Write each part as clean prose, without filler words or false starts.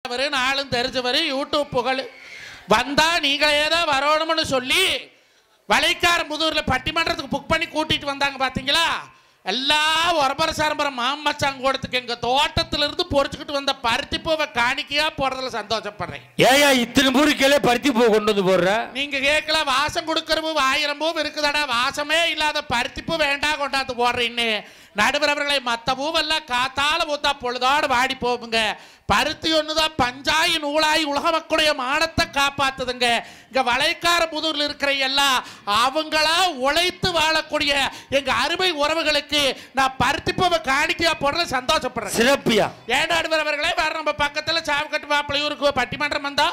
நாளும் தெரிஞ்சவர் யூடியூப் புகழ் வந்தா நீங்களே தான் வரணும்னு சொல்லி வளைக்காரம்புதூர்ல பட்டிமன்றத்துக்கு புக் பண்ணி கூட்டிட்டு வந்தாங்க பாத்தீங்களா? எல்லாம் ஒரபர சாரம்பரம் மாமச்சாங்கோடத்துக்கு எங்க தோட்டத்துல இருந்து பொறிச்சுக்கிட்டு வந்த பருத்தி பூவை காணிக்கையா போடுறதுல சந்தோஷப்படுறேன். ஏயா இத்தனை பூரிக்கையில பருத்தி பூ கொண்டு வந்து போடுற? நீங்க கேட்கல வாசம் கொடுக்கற பூ 1000 பூ இருக்குதாடா, வாசமே இல்லாத பருத்தி பூ வேண்டாம் கொண்டாந்து போடுறீன்னு. நடுவரவர்களை மற்ற பூவெல்லாம் காத்தால பூத்தா பொழுதோடு வாடி போகுங்க. பருத்தி ஒண்ணுதான் பஞ்சாயி நூலாயி உலக மக்களுடைய மானத்தை காப்பாத்துதுங்க. இங்க வளைக்காரம்புதூர்ல இருக்கிற எல்லாம் அவங்களா உழைத்து வாழக்கூடிய எங்க அருமை உறவுகளுக்கு நான் பருத்தி பூவை காணிக்கையா போடுற சந்தோஷப்படுறேன். சிறப்பியா? ஏன் நடுவரவர்களே வேற நம்ம பக்கத்துல சாவக்கட்டு மாப்பிள்ளையூருக்கு பட்டிமன்றம் வந்தா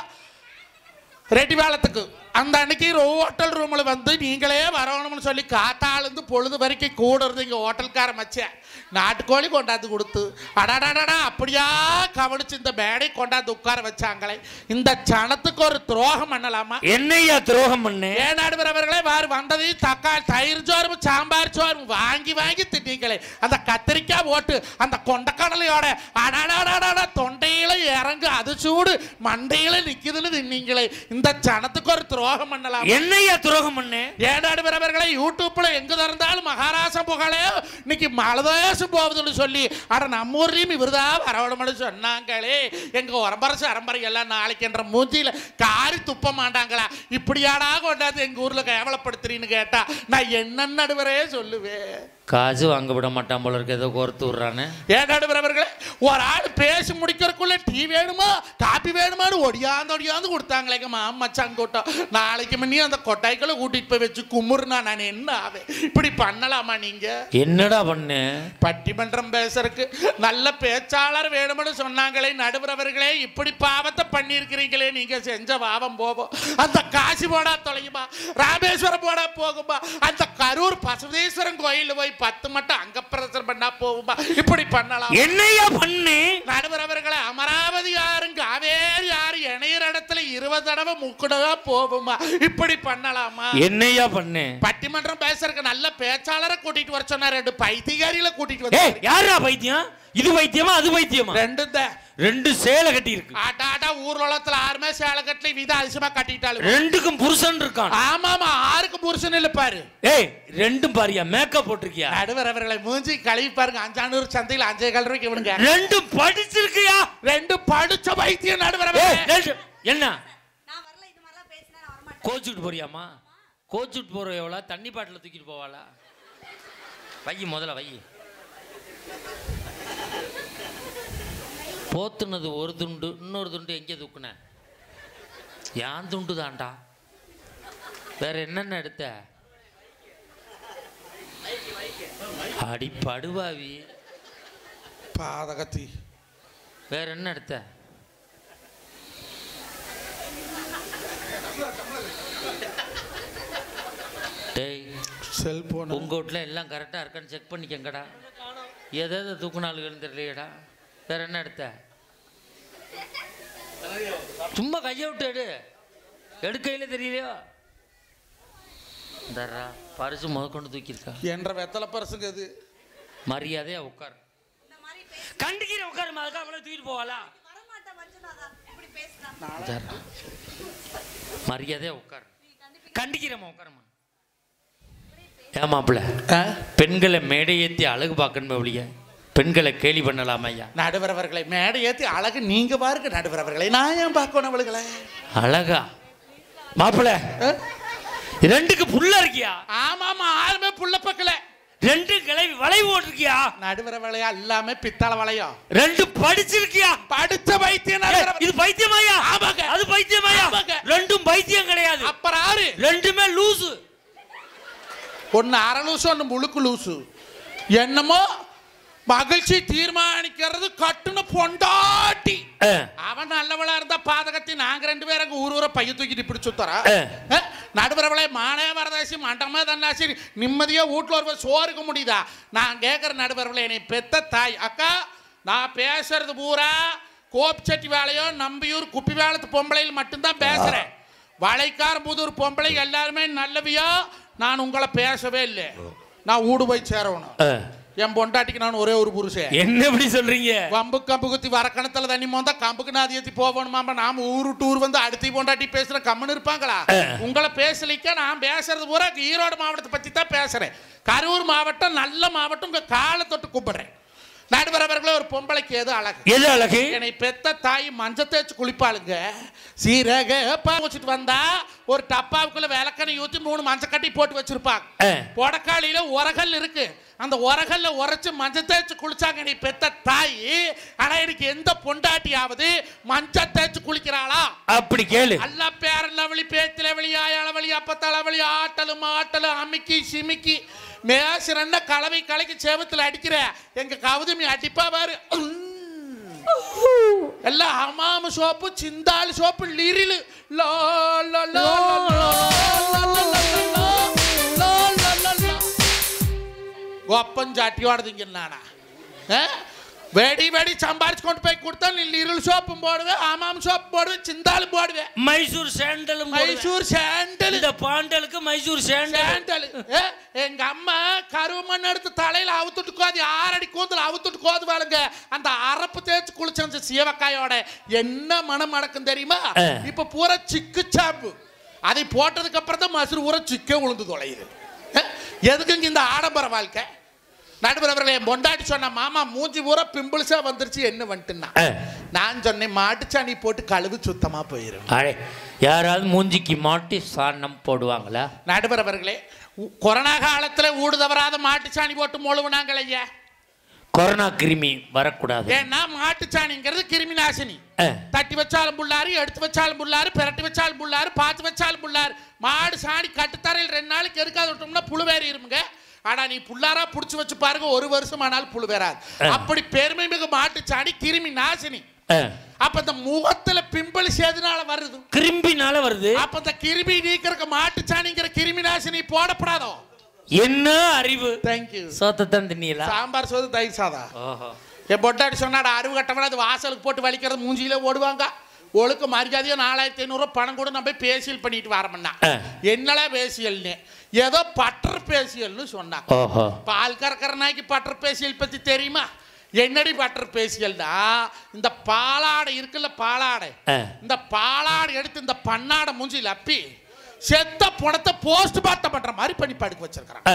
ரெட்டிவாளத்துக்கு அந்த அன்னைக்கு ஹோட்டல் ரூம்ல வந்து நீங்களே வரணும்னு சொல்லி காத்தாலேருந்து பொழுது வரைக்கும் கூட இருந்து இங்கே ஹோட்டல்கார மச்சேன் நாட்டுக்கோழி கொண்டாந்து கொடுத்து அடாடாடா அப்படியா கவனிச்சு இந்த மேடை கொண்டாந்து உட்கார வச்சாங்களே. இந்த சனத்துக்கு ஒரு துரோகம் பண்ணலாமா? என்னையா துரோகம் பண்ணு? ஏன் நடுவரவர்களே வேறு வந்ததையும் தக்காளி தயிர் சோறும் சாம்பார் சோறும் வாங்கி வாங்கி திட்டீங்களே. அந்த கத்திரிக்காய் போட்டு அந்த கொண்டக்கடலையோட அடாடாடாடா தொண்டையில இறங்கு அது சூடு மண்டையில நிக்குதுன்னு தின்னீங்களே. இந்த சனத்துக்கு ஒரு துரோகம் பண்ணலாம். என்னையா துரோகம் பண்ணு? ஏன் நடுவரவர்களை யூடியூப்ல எங்க திறந்தாலும் மகாராச புகழே இன்னைக்கு மலதேசம் போகுதுன்னு சொல்லி அட நம்ம ஊர்லயும் இவருதான் வரவணும்னு சொன்னாங்களே. எங்க ஒரம்பரசு அரம்பரை எல்லாம் நாளைக்கு என்ற மூஞ்சியில காரி துப்ப மாட்டாங்களா? இப்படியாடா கொண்டாந்து எங்க ஊர்ல கேவலப்படுத்துறீன்னு கேட்டா நான் என்ன நடுவரே சொல்லுவேன்? காசு வாங்க விட மாட்டான் போல இருக்கு, ஏதோ கோர்த்து விடுறானே. ஏன் நடுவரவர்களே ஒரு ஆள் பேசி முடிக்கிறதுக்குள்ள டீ வேணுமா காப்பி வேணுமான்னு ஒடியாந்து கொடுத்தாங்களே மாமச்சாங்க கூட்டம். நாளைக்கு முன்னே அந்த கொட்டாய்களை கூட்டிட்டு போய் வச்சு குமுறுனா நான் என்ன ஆவேன்? இப்படி பண்ணலாமா நீங்க? என்னடா பண்ணு? பட்டிமன்றம் பேசுறதுக்கு நல்ல பேச்சாளர் வேணும்னு சொன்னாங்களே நடுவரவர்களே, இப்படி பாவத்தை பண்ணியிருக்கிறீங்களே. நீங்க செஞ்ச பாவம் போவோம். அந்த காசி போடா தொலையுமா, ராமேஸ்வரம் போடா போகுமா, அந்த கரூர் பசுவேஸ்வரன் கோயில் போய் 10 மட்டும் அங்க பிரதர்சனம் பண்ணா போகுமா? இப்படி பண்ணலாம். என்னையா பண்ணு? நடுவரவர்களை அமராவதி யாருங்க காவேரி யாரு இணையற இடத்துல 20 தடவை முக்குடா போகுமா? இப்படி பண்ணலாமா? என்னையா பண்ணு? பட்டிமன்றம் பேசுறதுக்கு நல்ல பேச்சாளரை கூட்டிட்டு வர சொன்னா 2 பைத்தியக்காரிகளை கூட்டிட்டு வந்து. யாரா பைத்தியம்? இது பைத்தியமா அது பைத்தியமா? ரெண்டு சேலை கட்டி இருக்கு. ஆட்டாட்டா ஊர்வலத்துல 6 சேலை கட்டி வித அதிசயமா கட்டிட்டாலும் ரெண்டுக்கும் புருஷன் இருக்கான். ஆமாமா 6க்கு புருஷன் இல்ல பாரு. ஏய் ரெண்டும் பாரியா மேக்கப் போட்டிருக்கியா? நடுவரவர்களை மூஞ்சி கழுவி பாருங்க. 500 சந்தையில் 5 ரூபாய்க்கு இவனுங்க. ரெண்டும் படிச்சிருக்கியா? 2 படிச்ச பைத்தியம் நடுவரவர்களே. என்ன கோச்சுட்டு போறியாமா? கோச்சுட்டு போற எவ்வளோ தண்ணி பாட்டில் தூக்கிட்டு போவாளா? வை முதல்ல வை. போத்துனது ஒரு துண்டு, இன்னொரு துண்டு எங்கே தூக்குன? யான் துண்டு தான்டா. வேற என்னென்ன எடுத்த? அடி படுவாவி பாதகத்தி. வேற என்ன எடுத்த? டேய் செல்போன் உங்க வீட்டில் எல்லாம் கரெக்டாக இருக்கான்னு செக் பண்ணிக்கங்கடா. எதாவது தூக்குனாலும் தெரியலையடா. வேற என்ன எடுத்த? சும்மா கையை விட்டு எடு. எடுக்கையில தெரியலையோ? தர்றா பரிசு முதற்கொண்டு தூக்கியிருக்கா என்ற வெத்தலை பரிசுங்க அது. மரியாதையா உட்கார். கண்டிக்கிற உட்காருமா, அதுக்காக அவ்வளோ தூக்கிட்டு போவாளா? மரியாதையா உட்கார். கண்டிக்கிறமா உட்காரமா. ஏமாப்பிள்ள பெண்களை மேடை ஏற்றி அழகு பார்க்கணுமே ஒழிய பெண்களை கேலி பண்ணலாமா ஐயா? நடுவரவர்களை மேடை ஏற்றி அழகு நீங்க பாருங்க நடுவரவர்களை. நான் ஏன் பார்க்கணும் அவளுகளை? அழகா மாப்பிள்ள 2க்கு புள்ள இருக்கியா? ஆமாமா 6மே புள்ள பக்கல. 2 கிளவி வளைவு ஓட்டிருக்கியா? நடுவர வளையா எல்லாமே பித்தள வளையம். 2 படிச்சிருக்கியா? படிச்ச பைத்தியம். இது பைத்தியமாயா? ஆமாங்க. அது பைத்தியமாயா? 2ம் பைத்தியம் கிடையாது. அப்புறம் யாரு? 2மே லூசு. ஒன்னு அரை லூசு ஒன்னு முழுக்கு லூசு. என்னமோ மகிழ்ச்சி தீர்மானிக்கிறது கட்டுன பொண்டாட்டி. அவன் நல்லவளா இருந்தா பாதகத்தி. நாங்க 2 பேரும் அங்க ஊர பைய தூக்கிட்டு இப்படி சுத்தரா? நடுவரவளை மானே வரதாசி மண்டமா தன்னாசி நிம்மதியா வீட்டுல ஒரு சோறுக்க முடியுதா? நான் கேட்கற நடுவரவளை என்னை பெத்த தாய் அக்கா, நான் பேசுறது பூரா கோப்செட்டி வேலையோ நம்பியூர் குப்பி வேலத்து பொம்பளையில் மட்டும்தான் பேசுறேன். வளைக்காரம்புதூர் பொம்பளை எல்லாருமே நல்லவியா. நான் உங்களை பேசவே இல்லை. நான் ஊடு போய் சேரணும். என் பொண்டாட்டிக்கு நான் ஒரே ஒரு புருஷன். என்ன இப்படி சொல்றீங்க? வம்பு கம்பு குத்தி வர கணத்துல தண்ணி மோந்தா கம்புக்கு நான் ஏற்றி போகணுமாம்பா. நாம ஊரு டூர் வந்து அடுத்த பொண்டாட்டி பேசுற கம்மன் இருப்பாங்களா? உங்களை பேசலிக்க நான் பேசுறது பூரா ஈரோடு மாவட்டத்தை பத்தி தான் பேசுறேன். கரூர் மாவட்டம் நல்ல மாவட்டம். உங்க காலை தொட்டு கூப்பிடுறேன். நடுவரவர்களே, ஒரு பொம்பளைக்கு எது அழகு? எது அழகு? என்னை பெத்த தாய் மஞ்சள் தேய்ச்சி குளிப்பாளுங்க. சீரக வச்சுட்டு வந்தா ஒரு டப்பாவுக்குள்ள விளக்கணை ஊற்றி 3 மஞ்சள் கட்டி போட்டு வச்சிருப்பாங்க. பொடக்காளியில உரகல் இருக்கு. அந்த உரகல்ல உரைச்சு மஞ்சள் தேய்ச்சி குளிச்சாங்க நீ பெத்த தாய். ஆனா எனக்கு எந்த பொண்டாட்டியாவது மஞ்சள் தேய்ச்சி குளிக்கிறாளா? அப்படி கேளு. அல்ல பேரளவழி பேத்திலவழி ஆயாளவழி அப்பத்தளவழி ஆட்டலும் ஆட்டலும் அமிக்கி சிமிக்கி மேசிரன்ன கலவை கலைக்கு சேவத்தில் அடிக்கிற எங்க கவுதமி அடிப்பா பாரு. எல்லாம் ஹமாம சோப்பு சிந்தாள் சோப்பு லிரிலு லோ லோ லோ கோப்பஞ்சாட்டியோடதுங்க நானா வெடி வெடி சம்பாரிச்சு கொண்டு போய் கொடுத்தா நீ இருள் சோப்பும் போடுவேன், ஆமாம் சோப்பு போடுவேன், சிந்தாலும் போடுவேன், மைசூர் சாண்டலும். மைசூர் சாண்டல். இந்த பாண்டலுக்கு மைசூர் சாண்டல். எங்க அம்மா கருவமண் எடுத்து தலையில அவுத்துட்டு கோதி 6 அடி கூந்தல் அவுத்துட்டு கோதுவாளுங்க. அந்த அரப்பு தேய்ச்சி குளிச்ச சீவக்காயோட என்ன மனம் மணக்கும் தெரியுமா? இப்ப பூரா சிக்கு சாப்பு. அதை போட்டதுக்கு அப்புறம் தான் மசுறு ஊற சிக்க உளுந்து தொலையுது. எதுக்குங்க இந்த ஆடம்பர வாழ்க்கை? நடுவரவர்களே, பொண்டாட்டி சொன்ன மாமா மூஞ்சி பூரா பிம்பிள்ஸா வந்துருச்சு என்ன வந்துட்டுன்னா நான் சொன்னேன் மாட்டுச்சாணி போட்டு கழுவு சுத்தமா போயிரும். யாராவது மூஞ்சிக்கு மாட்டி சாணம் போடுவாங்களா? நடுவரவர்களே, கொரோனா காலத்துல ஊடு தவறாத மாட்டுச்சாணி போட்டு மொழுவுனாங்கள ஐயா. கொரோனா கிருமி வரக்கூடாது. ஏன்னா மாட்டுச்சாணிங்கிறது கிருமி நாசினி. தட்டி வச்சாலும் புள்ளாரு, எடுத்து வச்சாலும் புள்ளாரு, பிரட்டி வச்சாலும் புள்ளாரு, பார்த்து வச்சாலும் புள்ளாரு. மாடு சாணி கட்டுத்தரையில் 2 நாளைக்கு எதுக்காது விட்டோம்னா புழுவேறி இருமுங்க. ஆனா நீ புள்ளாரா புடிச்சு வச்சு பாருங்க, 1 வருஷம் ஆனாலும் புழு வேறாது. அப்படி பெருமை மிகு மாட்டுச்சாணி கிருமி நாசினி. அப்ப இந்த முகத்துல பிம்பிள் எதனால வருது? கிருமினால வருது. அப்ப இந்த கிருமி நீக்கிறதுக்கு மாட்டுச்சாணிங்கிற கிருமி நாசினி போடப்படாதோ? என்ன அறிவு! தேங்க்யூ. சோத்தத்தான் தின்னீங்களா? சாம்பார் சோறு தயிர் சாதம். என் பொட்டாடி சொன்னாடா அறிவு கட்டவன அது வாசலுக்கு போட்டு வலிக்கிறது மூஞ்சியில ஓடுவாங்க. ஒழுக்க மரியாதையோ 4500 பணம் கூட நம்ம பேசியல் பண்ணிட்டு வரமுன்னா என்னடா பேசியல்னு ஏதோ பட்டர் பேசியல்னு சொன்னாங்க. பால் கறக்கிற நாய்க்கு பட்டர் பேசியல் பத்தி தெரியுமா? என்னடி பட்டர் பேசியல்னா இந்த பாலாடை இருக்குல்ல, பாலாடை, இந்த பாலாடை எடுத்து இந்த பண்ணாடை மூஞ்சியில் அப்பி செத்த பணத்தை போஸ்ட் மார்ட்டம் பண்ற மாதிரி பண்ணி படுக்க வச்சிருக்காங்க.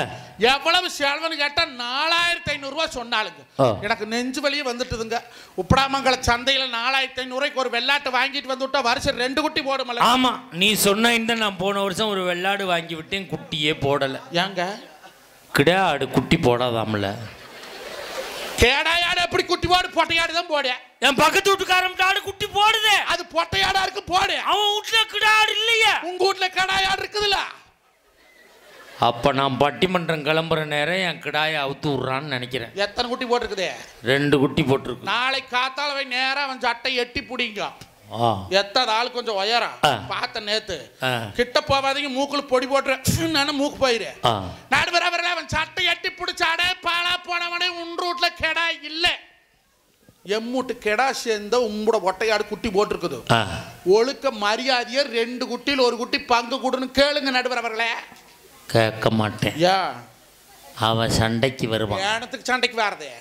எவ்வளவு செலவுன்னு கேட்டா 4500 ரூபாய் சொன்னாலுங்க. எனக்கு நெஞ்சு வலியே வந்துட்டுதுங்க. உப்படாமங்கல சந்தையில 4500 ரூபாய்க்கு ஒரு வெள்ளாட்டு வாங்கிட்டு வந்து விட்டா வருஷம் 2 குட்டி போடுமல்ல. ஆமா, நீ சொன்ன இந்த நான் போன வருஷம் ஒரு வெள்ளாடு வாங்கி விட்டேன், குட்டியே போடல. ஏங்க கிடையாது, குட்டி போடாதாமல. கேடாயாடு எப்படி குட்டி போடு? பொட்டையாடு தான் போடு. என் பக்கத்து வீட்டுக்காரன் குட்டி போடுது. அது பொட்டையாடா இருக்கு, போடு. அவன் வீட்டுல கிடாடு இல்லையா? உங்க வீட்டுல கடாயாடு இருக்குதுல்ல? அப்ப நான் பட்டிமன்றம் கிளம்புற நேரம் என் கிடாயை அவுத்து விடுறான்னு நினைக்கிறேன். எத்தனை குட்டி போட்டிருக்குது? 2 குட்டி போட்டிருக்கு. நாளைக்கு காத்தால போய் நேரம் அவன் சட்டை எட்டி பிடிங்க. எத்தனை ஆள் கொஞ்சம் உயரம் பார்த்த நேத்து கிட்ட போவாதீங்க, மூக்குல பொடி போட்டுறேன் மூக்கு போயிரு. நடுவரவர்கள அவன் சட்டை எட்டி பிடிச்சாடே பாலா போனவனே உன் ரூட்ல கெடா இல்ல. எம்மூட்டு கெடா சேர்ந்த உங்களோட ஒட்டையாடு குட்டி போட்டிருக்குது. ஒழுக்க மரியாதைய 2 குட்டியில் 1 குட்டி பங்கு கொடுன்னு கேளுங்க நடுவரவர்களே. கேட்க மாட்டேன். அவன் சண்டைக்கு வருவான். ஏனத்துக்கு சண்டைக்கு வரதே?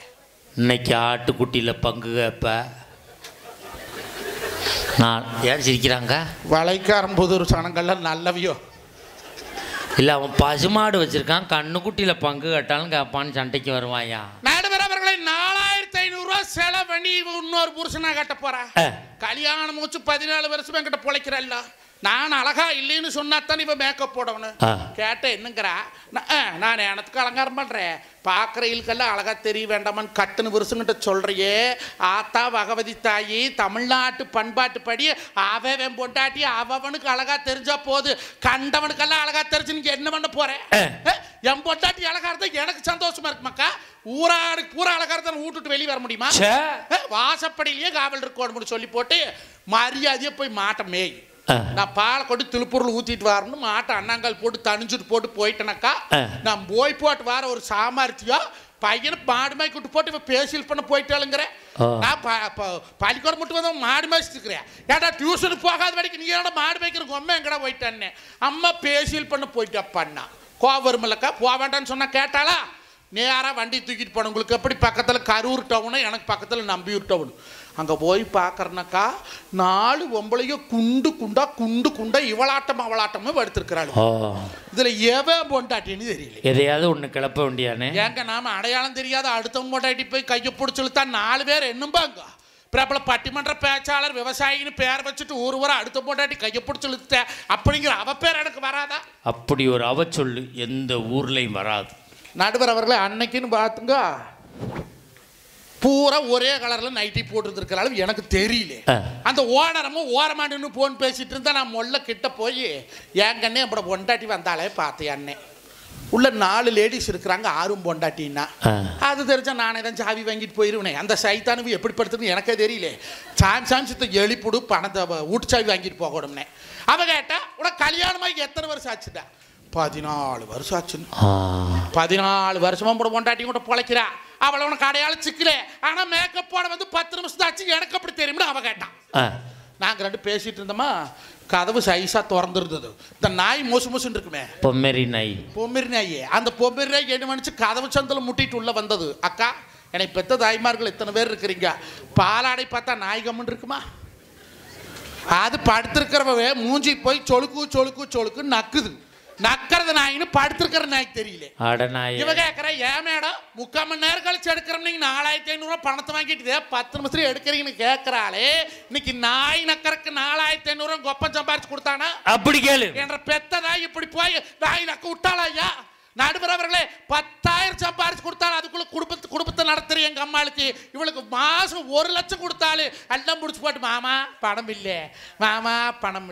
இன்னைக்கு ஆட்டுக்குட்டியில பங்கு கேட்ப. நான் யார் சிரிக்கிறாங்க? வளைக்காரம்புதூர் சனங்கள்லாம் நல்லவியோ இல்லை, அவன் பசுமாடு வச்சிருக்கான், கண்ணுக்குட்டியில் பங்கு கட்டாலும் கேட்பான்னு சண்டைக்கு வருவாயா? நடுவரவர்களை 4500 ரூபாய் செலவு பண்ணி இன்னொரு புருஷனா கட்ட போறா. கல்யாணம் மூச்சு 14 வருஷம் என்கிட்ட பொழைக்கிறல்ல. நான் அழகா இல்லைன்னு சொன்னாத்தான் இவன் மேக்கப் போடணும். கேட்ட என்னங்கிறா, நான் எனக்கு அலங்காரம் பண்றேன், பார்க்குற இழுக்கெல்லாம் அழகா தெரிய வேண்டாமான்னு கட்டுன்னு புருஷங்கிட்ட சொல்றியே. ஆத்தா பகவதி தாயி தமிழ்நாட்டு பண்பாட்டு படி அவன் பொண்டாட்டி அவனுக்கு அழகா தெரிஞ்சா போது, கண்டவனுக்கெல்லாம் அழகா தெரிஞ்சு நீங்க என்ன பண்ண போறேன்? என் பொண்டாட்டி அழகா இருந்தா எனக்கு சந்தோஷமா இருக்குமாக்கா. ஊராடுக்கு பூரா அழகா இருந்தா வீட்டுட்டு வெளியே வர முடியுமா? வாசப்படியிலேயே காவல் இருக்கணும் சொல்லி போட்டு மரியாதையை போய் மாட்ட மேய். நான் பாலை கொண்டு திருப்பூர்ல ஊத்திட்டு வரணும், மாட்டை அண்ணாங்கால் போட்டு தனிஞ்சுட்டு போட்டு போயிட்டேனாக்கா நான் போய் போட்டு வர ஒரு சாமர்த்தியம் பையனை மாடு மாய் கூட்டு போட்டு இப்போ பேசியல் பண்ண போயிட்டாளுங்கிற. நான் பள்ளிக்கூடம் மட்டும் வந்து மாடு மேய்ச்சிட்டு இருக்கிறேன். ஏடா டியூஷனுக்கு போகாத வரைக்கும் நீ என்னோட மாடு மேய்க்கிற அம்மா எங்கடா போயிட்டான்னு அம்மா பேசியல் பண்ண போயிட்டாப்பான்னா கோவம் வருமில்லக்கா. போக வேண்டான்னு சொன்னா கேட்டாளா? நேராக வண்டி தூக்கிட்டு போனேன். உங்களுக்கு எப்படி பக்கத்தில் கரூர் டவுனு, எனக்கு பக்கத்தில் நம்பியூர் டவுன். அங்கே போய் பார்க்குறனாக்கா 4 பொம்பளையும் குண்டு குண்டா இவளாட்டமும் எடுத்துருக்கிறாள். இதில் எவன் பொண்டாட்டின்னு தெரியல. எதையாவது ஒன்று கிளப்ப வேண்டியானே. ஏங்க நாம அடையாளம் தெரியாத அடுத்தவங்க பொண்டாட்டி போய் கையை பிடிச்சிழுத்தா 4 பேர் என்னம்பாங்க. பிரபல பட்டிமன்ற பேச்சாளர் விவசாயின்னு பேர் வச்சுட்டு ஊர் அடுத்த பொண்டாட்டி கையை பிடிச்சிழுத்த அப்படிங்கிற அவ பேர் எனக்கு வராதா? அப்படி ஒரு அவ சொல்லு எந்த ஊர்லையும் வராது. நடுவர் அவர்களே, அன்னைக்குன்னு பார்த்துங்க பூரா ஒரே கலரில் நைட்டி போட்டுருக்கிற அளவு எனக்கு தெரியல. அந்த ஓனரமும் ஓரமானு போன் பேசிட்டு இருந்தா நான் மொல்ல கிட்ட போய் ஏங்கண்ணே அப்படி பொண்டாட்டி வந்தாலே பார்த்தேன். அண்ணே உள்ள 4 லேடிஸ் இருக்கிறாங்க, 6 பொண்டாட்டின்னா அது தெரிஞ்சா நானே தான் சாவி வாங்கிட்டு போயிருவேனே. அந்த சைத்தானு எப்படி படுத்துன்னு எனக்கே தெரியல. சாம்சத்தை எழுப்பிடு பணத்தை வீட்டு சாவி வாங்கிட்டு போகணும்னே. அவ கேட்டா உனக்கு கல்யாணமாகி எத்தனை வருஷம் ஆச்சுடா? 14 வருஷம் ஆச்சுன்னு. 14 வருஷமா கூட பொண்டாட்டி கூட பொழைக்கிறா. அவளை உனக்கு அடையாளம் சிக்கல. ஆனா மேக்கப் போட வந்து 10 நிமிஷம் ஆச்சு, எனக்கு அப்படி தெரியும்னு அவ கேட்டான். நாங்கள் 2 பேசிட்டு இருந்தோமா, கதவு சைஸா திறந்துருந்தது. இந்த நாய் மோசுன்னு இருக்குமே, பொம்மரி நாய். அந்த பொம்மரி நாய் என்ன நினைச்சு கதவு சந்தில் முட்டிட்டு உள்ள வந்தது. அக்கா, எனக்கு பெத்த தாய்மார்கள் இத்தனை பேர் இருக்கிறீங்க, பாலாடை பார்த்தா நாய் கம்முன்னு இருக்குமா? அது படுத்திருக்கிறவே மூஞ்சி போய் சொலுக்கு நக்குது. நக்கிறது நாயின்னு படுத்திருக்கிற நாய்க்கு தெரியல. இவ கேட்கற, ஏன் மேடம் 3/4 மணி நேரம் கழிச்சு எடுக்கிறோம், நீங்க 4500 பணத்தை வாங்கிட்டு 10 நிமிஷத்துல எடுக்கிறீங்கன்னு கேட்கறாளே. இன்னைக்கு நாய் நக்கறக்கு 4500 கொப்பம் சம்பாரிச்சு கொடுத்தானா? அப்படி கேளு. என்ற பெத்த நாய் இப்படி போய் நாய் நக்க விட்டாளா? ஐயா நடுவர் அவர்களே, 10,000 சம்பாரிச்சு கொடுத்தாலும் அதுக்குள்ள குடும்பத்தை நடத்துற எங்க அம்மாளுக்கு இவளுக்கு மாசம் 1 லட்சம் கொடுத்தாலும் எல்லாம் முடிச்சு போட்டு மாமா பணம்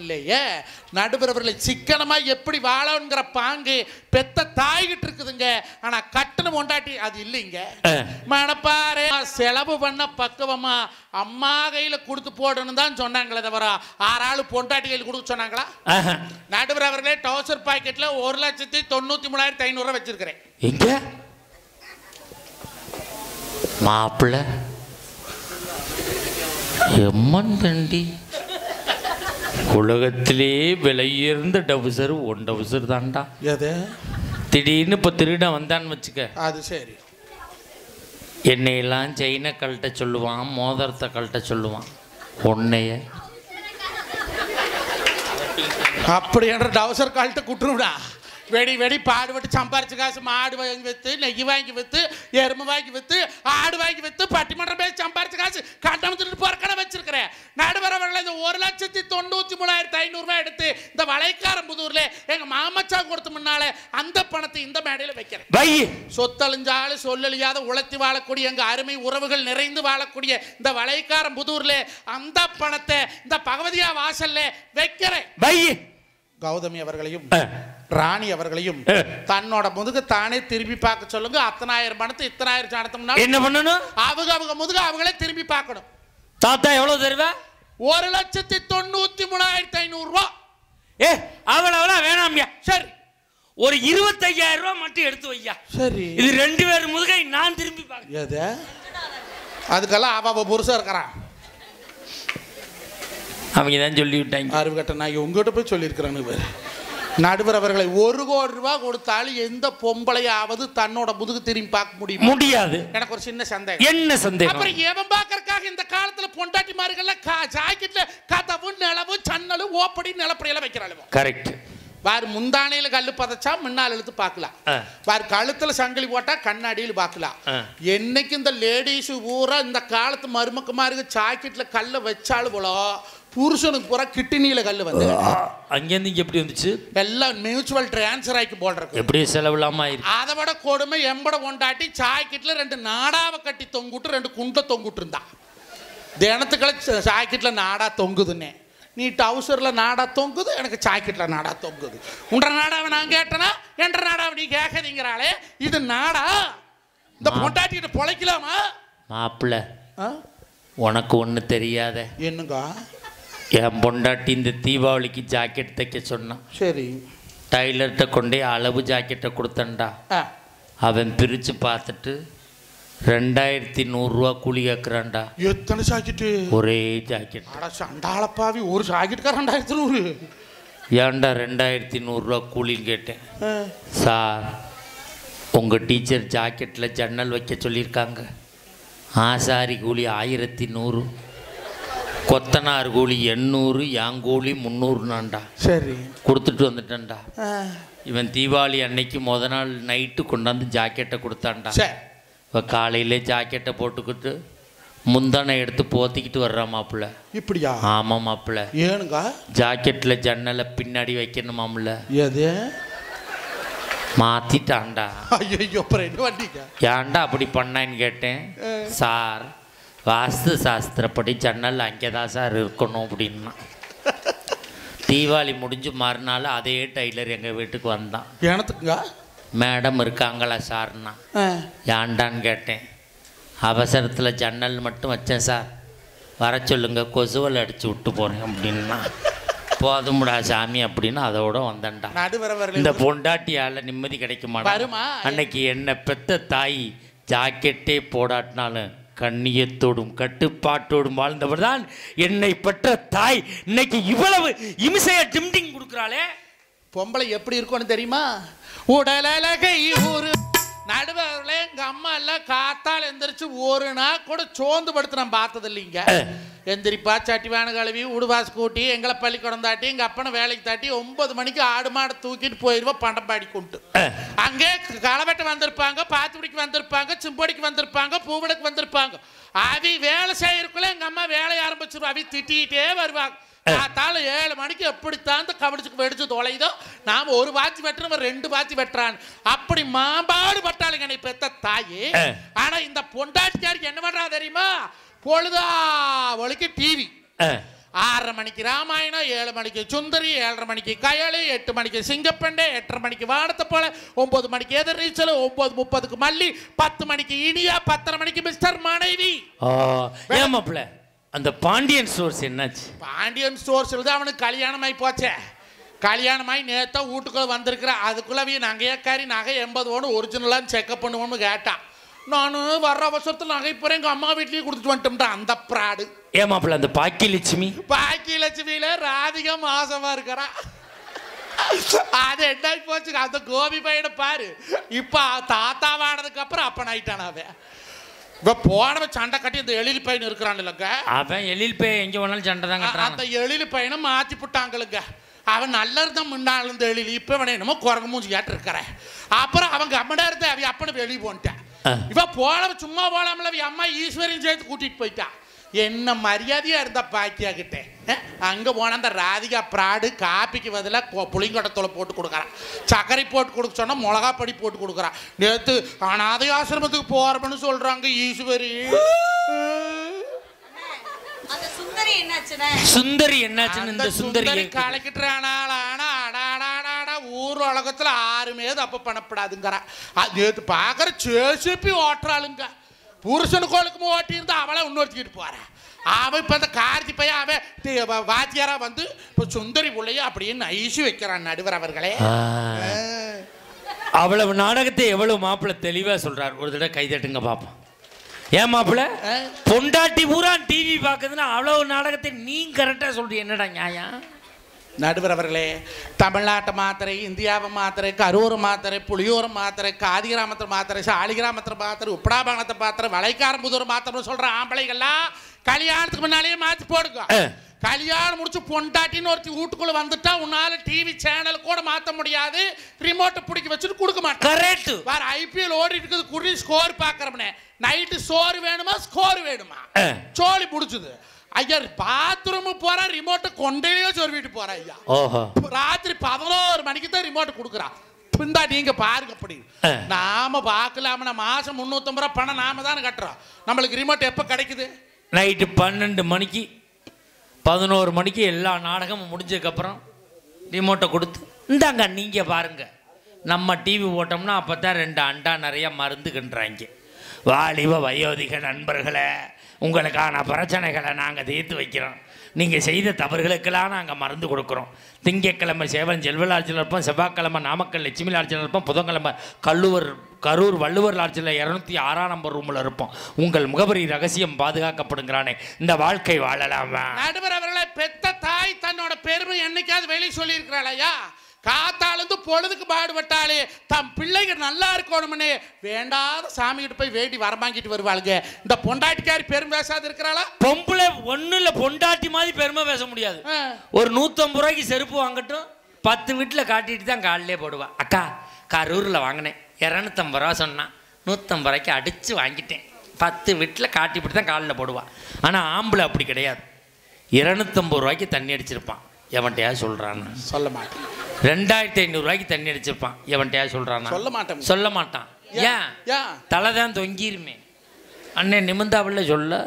இல்லையே. நடுவர் அவர்களை சிக்கனமா எப்படி வாழணுங்கிற பாங்கு பெத்த தாய்கிட்டு இருக்குதுங்க. ஆனா கட்டணம் கொண்டாட்டி அது இல்லைங்க. மனப்பாரு செலவு பண்ண பக்குவமா அம்மா கையில கொடுத்து போடணும் தான் சொன்னாங்களே தவிர 6 ஆளு பொண்டாட்டி கையில் கொடுக்க சொன்னாங்களா? நடுவர் அவர்களே, டவுசர் பாக்கெட்ல 1,93,500 வச்சிருக்கிறேன். எங்க மாப்பிள்ள எம்மன் தண்டி உலகத்திலே விலையுயர்ந்த டவுசர் 1 டவுசர் தான்டா. எது திடீர்னு இப்போ திருடன் வந்தான்னு வச்சுக்க, அது சரி. என்னையெல்லாம் செயினை கழட்ட சொல்லுவான், மோதிரத்தை கழட்ட சொல்லுவான். உன்னைய அப்படி என்ற டவுசர் கழட்ட குட்டுருடா. வெடி பாடுபட்டு சம்பாரிச்சு காசு மாடு வாங்கி விற்று, நெய் வாங்கி விற்று, எருமை வாங்கி விற்று, ஆடு வாங்கி விற்று, பட்டிமன்றம் பேசி சம்பாரிச்சு காசு கட்டணத்துட்டு பொறக்கடை வச்சிருக்கிறேன். நடுவர் அவர்களை இந்த 1,93,500 எடுத்து இந்த வளைக்காரம்புதூர்ல எங்க மாமச்சா கொடுத்து முன்னாலே அந்த பணத்தை இந்த மேடையில வைக்கிறேன். சொத்தழிஞ்சாலும் சொல்லழியாத உழைத்து வாழக்கூடிய எங்க அருமை உறவுகள் நிறைந்து வாழக்கூடிய இந்த வளைக்காரம்புதூர்ல அந்த பணத்தை இந்த பகவதியா வாசல்ல வைக்கிறேன். கௌதமி அவர்களையும் ராணி அவர்களையும் தன்னோட முதுக தானே திரும்பி பார்க்க சொல்லுங்க. 10,000 பணத்தை 10,000 சாணத்தம்னா என்ன பண்ணணும்? அவங்க முதுக அவங்களே திரும்பி பார்க்கணும். தாத்தா எவ்வளவு தருவா? 1,93,500 ரூபாய். அவ்வளவு வேணாம்யா. சரி, ஒரு 25,000 ரூபாய் மட்டும் எடுத்து வையா. சரி, இது 2 பேர் முதுகை நான் திரும்பி பார்க்க. அதுக்கெல்லாம் அவ புருஷன் இருக்கிறான். அவங்க தான் சொல்லி விட்டாங்க. அறிவு கட்ட நான் உங்ககிட்ட போய் சொல்லியிருக்கிறேன்னு. நடுவர் அவர்களை 1 கோடி ரூபாய் கொடுத்தாலும் எந்த பொம்பளையாவது தன்னோட முதுகு திரும்பி பார்க்க முடியாது. எனக்கு ஒரு சின்ன சந்தேகம். என்ன சந்தேகம்? அப்புறம் எவன் பார்க்கறதுக்காக இந்த காலத்துல பொண்டாட்டிமார்கள்ல ஜாக்கெட்ல கதவு நிலவு சன்னலு ஓப்படி நிலப்படியெல்லாம் வைக்கிறாள். கரெக்ட். வாரு முந்தானையில கல்லு பதச்சா முன்னால் எழுத்து பார்க்கலாம். வாரு கழுத்துல சங்கிலி போட்டா கண்ணாடியில் பார்க்கலாம். என்னைக்கு இந்த லேடிஸ் பூரா இந்த காலத்து மருமக்குமாருக்கு ஜாக்கெட்ல கல்ல வச்சாலும் போல புருஷனுக்கு பூரா கிட்னியில கல்லு வந்து அங்கேருந்து இங்கே எப்படி வந்துச்சு? எல்லாம் மியூச்சுவல் டிரான்ஸ்ஃபர் ஆகி போடுறது எப்படி செலவில்லாம ஆயிருக்கு. அதை விட கொடுமை எம்பட கொண்டாட்டி ஜாக்கெட்ல 2 நாடாவை கட்டி தொங்குட்டு 2 குண்டை தொங்குட்டு இருந்தா. தினத்துக்களை ஜாக்கெட்ல நாடா தொங்குதுன்னே. நீ டவுசர்ல நாடா தொங்குது, எனக்கு ஜாக்கெட்ல நாடா தொங்குது. உன்ற நாடாவை நான் கேட்டனா என்ற நாடாவை நீ கேட்கறீங்கிறாளே, இது நாடா? இந்த பொண்டாட்டிகிட்ட பொழைக்கலாமா? மாப்பிள்ள உனக்கு ஒன்று தெரியாத. என்னங்க? என் பொண்டாட்டி இந்த தீபாவளிக்கு ஜாக்கெட் தைக்க சொன்னான். சரி, டைலர்கிட்ட கொண்டே அளவு ஜாக்கெட்டை கொடுத்தண்டா. அவன் பிரித்து பார்த்துட்டு 2,100 ரூபா கூலி கேட்குறான்டா. எத்தனை ஜாக்கெட்டு? ஒரே ஜாக்கெட். சண்டாளப்பாவி, ஒரு ஜாக்கெட்டுக்கா 2,100? ஏன்டா 2,100 ரூபா கூலின்னு கேட்டேன். சார் உங்கள் டீச்சர் ஜாக்கெட்டில் ஜன்னல் வைக்க சொல்லியிருக்காங்க. ஆசாரி கூலி 1100, கொத்தனார் கூலி 800, என் கூலி 300நான்டா. சரி, கொடுத்துட்டு வந்துட்டேன்டா. இவன் தீபாவளி அன்னைக்கு முத நாள் நைட்டு கொண்டாந்து ஜாக்கெட்டை கொடுத்தான்டா. இப்போ காலையிலே ஜாக்கெட்டை போட்டுக்கிட்டு முந்தானை எடுத்து போத்திக்கிட்டு வர்றான் மாப்பிள்ள. இப்படியா? ஆமாம் மாப்பிள்ள. ஏனுங்க? ஜாக்கெட்டில் ஜன்னலை பின்னாடி வைக்கணுமாம்ல. எது மாற்றிட்டான்டா. ஐயோ, வண்டிங்க ஏன்டா அப்படி பண்ணான்னு கேட்டேன். சார், வாஸ்து சாஸ்திரப்படி ஜன்னல் அங்கே தான் சார் இருக்கணும் அப்படின்னா. தீபாவளி முடிஞ்சு மறுநாள் அதே டைலர் எங்கள் வீட்டுக்கு வந்தான். எனத்துக்குங்க மேடம் இருக்காங்களா சார்னா. ஏன்டான்னு கேட்டேன். அவசரத்தில் ஜன்னல் மட்டும் வச்சேன் சார், வர சொல்லுங்க, கொசுவல் அடித்து விட்டு போகிறேன் அப்படின்னா. போதும்டா சாமி அப்படின்னு அதோட வந்தேன்டா. இந்த பொண்டாட்டியால் நிம்மதி கிடைக்க மாட்டேன். அன்னைக்கு என்னை பெத்த தாய் ஜாக்கெட்டே போடாட்டினாலும் கண்ணியத்தோடும் கட்டுப்பாட்டோடும் வாழ்ந்தவர் தான் என்னை பெற்ற தாய். இன்னைக்கு இவ்வளவு இமிசைய டிம்டிங் கொடுக்குறாளே. பொம்பளை எப்படி இருக்கும்னு தெரியுமா? உடலழகை ஊரு நடுவர்களே, எங்க அம்மா எல்லாம் காத்தால் எந்திரிச்சு ஒரு நாள் கூட சோர்ந்து படுத்து நான் பார்த்தது இல்லைங்க. எந்திரிப்பா, சட்டி வேணு கழுவி, உடுவாஸ் கூட்டி, எங்களை பள்ளிக்கூடம் தாட்டி, எங்க அப்பனை வேலைக்கு தாட்டி 9 மணிக்கு ஆடு மாடு தூக்கிட்டு போயிடுவோம் பண்டம்பாடி கொண்டு. அங்கே களவெட்ட வந்திருப்பாங்க, பாத்துப்படிக்கு வந்திருப்பாங்க, சிம்படிக்கு வந்திருப்பாங்க, பூவடைக்கு வந்திருப்பாங்க. அவி வேலை செய்யறதுக்குள்ள எங்க அம்மா வேலையை ஆரம்பிச்சிருவா. அவி திட்டிகிட்டே வருவாங்க. காத்தால 7 மணிக்கு எப்படித்தான் கபடிச்சுக்கு வெடிச்சு தொலைதோ, நாம ஒரு வாட்சி வெட்டுறோம், 2 வாட்சி வெட்டுறான். அப்படி மாம்பாடு பட்டாளுங்க என்னை பெத்த தாயே. ஆனா இந்த பொண்டாட்டிக்காருக்கு என்ன பண்றா தெரியுமா? பொழுதா ஒழிக்கு டிவி. 6:30 மணிக்கு ராமாயணம், 7 மணிக்கு சுந்தரி, 7:30 மணிக்கு கயலி, 8 மணிக்கு சிங்கப்பெண்டை, 8:30 மணிக்கு வானத்தை போல, 9 மணிக்கு எதிர்நீச்சல், 9:30க்கு மல்லி, 10 மணிக்கு இனியா, 10:30 மணிக்கு மிஸ்டர் மனைவி. ஏமாப்ல அந்த பாண்டியன் ஸ்டோர்ஸ் என்னாச்சு? பாண்டியன் ஸ்டோர்ஸ்ல தான் அவனுக்கு கல்யாணமாயி போச்சே. கல்யாணமாயி நேத்தா வீட்டுக்குள்ள வந்திருக்கிற. அதுக்குள்ளவே நகையக்காரி நகை 80 பவுன் ஒரிஜினலாக செக்அப் பண்ணுவோம்னு கேட்டான். நான் வர்ற அவசரத்தில் நகை போகிறேன், எங்கள் அம்மா வீட்லேயும் கொடுத்துட்டு வந்துட்டோம்டா. அந்த ப்ராடு. ஏமாப்பிள்ள அந்த பாக்கியலட்சுமி, பாக்கியலட்சுமியில ராதிகா மாசமா இருக்கிறா. அது என்ன போச்சு? அந்த கோபி பையனை பாரு, இப்போ தாத்தா வாடதுக்கு அப்புறம் அப்பன் ஆயிட்டானாவே. இப்போ போனவன் சண்டை கட்டி இந்த எழில் பையன் இருக்கிறான் இல்லைங்க, அவன் எழில் பையன் எங்கே வேணாலும் சண்டை தான் கட்டுறான். அந்த எழில் பையனை மாற்றி போட்டாங்களுங்க. அவன் நல்லா இருந்தான் முன்னாள் இந்த எழில், இப்போ அவனை என்னமோ குரங்கு மூஞ்சி கேட்டு இருக்கிறேன். அப்புறம் அவங்க அம்மடா இருந்த அவன் அப்பனை வெளியே போன்ட்டான். இவ போனவன் சும்மா போலாமல அவன் அம்மா ஈஸ்வரியும் சேர்த்து கூட்டிட்டு போயிட்டான். என்ன மரியாதையா இருந்தா பாக்கியா கிட்டே. அங்க போன அந்த ராதிகா ப்ராடு காப்பிக்கு பதிலாக புளிங்கொடத்தோலை போட்டு கொடுக்குறான். சர்க்கரை போட்டு கொடுக்க சொன்னா மிளகா பொடி போட்டு கொடுக்குறான். நேற்று அனாதை ஆசிரமத்துக்கு போறோம்னு சொல்றாங்க ஈஸ்வரி. சுந்தரி என்னாச்சுன்னு இந்த சுந்தரி கலக்கிட்டுறானா? ஊர் உலகத்துல 6 மேது அப்ப பண்ணப்படாதுங்கிறா. நேற்று பாக்குற சேசிப்பி ஓட்டுறாளுங்க. புருஷனுக்கோளுக்கும் ஓட்டி இருந்தா அவளை இன்னொருத்திக்கிட்டு போறா. அவன் இப்ப அந்த கார்த்தி பையன் அவன் வாத்தியாரா வந்து இப்ப சுந்தரி பிள்ளைய அப்படின்னு ஐசி வைக்கிறான் நடுவர் அவர்களே. அவ்வளவு நாடகத்தை எவ்வளவு மாப்பிள்ள தெளிவா சொல்றாரு. ஒரு தடவை கைதட்டுங்க பாப்போம். ஏன் மாப்பிள்ள பொண்டாட்டி பூரா டிவி பாக்குதுன்னா அவ்வளவு நாடகத்தை நீ கரெக்டா சொல்றீ, என்னடா நியாயம்? நடுவர் அவர்களே, தமிழ்நாட்டை மாத்திரை, இந்தியாவை மாத்திரை, கரூர் மாத்திரை, புளியூர் மாத்திரை, காதி கிராமத்தில் மாத்திரை, சாலி கிராமத்தில் மாத்திரை, உப்படாபாங்கத்தை மாத்திரை, வளைக்காரம்புதூர் மாத்திரை சொல்ற ஆம்பளைகள்லாம் கல்யாணத்துக்கு முன்னாலேயே மாற்றி போடுங்க. கல்யாணம் முடிச்சு பொண்டாட்டின்னு ஒருத்தி வீட்டுக்குள்ள வந்துட்டா உன்னால டிவி சேனல் கூட மாற்ற முடியாது. ரிமோட்டை பிடிக்க வச்சுட்டு கொடுக்க மாட்டேன். கரெக்ட். வேற ஐபிஎல் ஓடிட்டு இருக்குது, குடி ஸ்கோர் பாக்குறவனே. நைட்டு சோறு வேணுமா ஸ்கோர் வேணுமா? சோழி பிடிச்சது. ஐயா பாத்ரூம் போறா, ரிமோட்டை கொண்டையிலேயே சொருவிட்டு போறா. ஐயா ராத்திரி 11 மணிக்கு தான் ரிமோட் கொடுக்குறான். பிந்தா நீங்க பாருங்க. அப்படி நாம பார்க்கலாம மாசம் 350 ரூபாய் பணம் நாம தானே கட்டுறோம். நம்மளுக்கு ரிமோட் எப்ப கிடைக்குது? நைட்டு 12 மணிக்கு 11 மணிக்கு எல்லா நாடகமும் முடிஞ்சதுக்கப்புறம் ரிமோட்டை கொடுத்து இந்தாங்க நீங்கள் பாருங்க. நம்ம டிவி போட்டோம்னா அப்போ தான் 2 அண்டா நிறைய மருந்துகின்றாங்க. வாலிப வயோதிக நண்பர்களை, உங்களுக்கான பிரச்சனைகளை நாங்கள் தீர்த்து வைக்கிறோம். நீங்கள் செய்த தவறுகளுக்கெல்லாம் நாங்கள் மருந்து கொடுக்குறோம். திங்கக்கிழமை சேவன் செல்வலாட்சியில் இருப்போம், செவ்வாய்க்கிழமை நாமக்கல் லட்சுமி லாட்சியில் இருப்போம், புதன்கிழமை கரூர் வள்ளுவர் லாட்சியில் 206 நம்பர் ரூமில் இருப்போம். உங்கள் முகவரி ரகசியம் பாதுகாக்கப்படுங்கிறானே, இந்த வாழ்க்கை வாழலாமா? நடுவர் அவர்களை பெத்த தாய் தன்னோட பெருமை என்னைக்காவது வெளியே சொல்லியிருக்கிறாளையா? காத்தாலேருந்து பொழுதுக்கு பாடுபட்டாலே தம் பிள்ளைகள் நல்லா இருக்கணும்னு வேண்டாத சாமிகிட்ட போய் வேண்டி வரமாங்கிட்டு வருவாளுங்க. இந்த பொண்டாட்டிக்காரி பெருமை பேசாது இருக்கிறாளா? பொம்பளை ஒன்றும் இல்லை, பொண்டாட்டி மாதிரி பெருமை பேச முடியாது. ஒரு 150 ரூபாய்க்கு செருப்பு வாங்கட்டும் 10 வீட்டில் காட்டிட்டு தான் காலிலே போடுவா. அக்கா கரூரில் வாங்கினேன் 250 ரூபா சொன்னான், 150 ரூபாய்க்கு அடித்து வாங்கிட்டேன், 10 வீட்டில் காட்டிவிட்டு தான் காலில் போடுவான். ஆனால் ஆம்பளை அப்படி கிடையாது. 250 ரூபாய்க்கு தண்ணி அடிச்சிருப்பான், எவன்கிட்டயா சொல்கிறான்னு சொல்ல மாட்டேன். 2500 ரூபாய்க்கு தண்ணி அடிச்சிருப்பான், எவன்கிட்டயா சொல்கிறான்னா சொல்ல மாட்டான். ஏன் தலை தான் தொங்கிருமே. அண்ணன் நிமிந்தாவில்ல சொல்ல.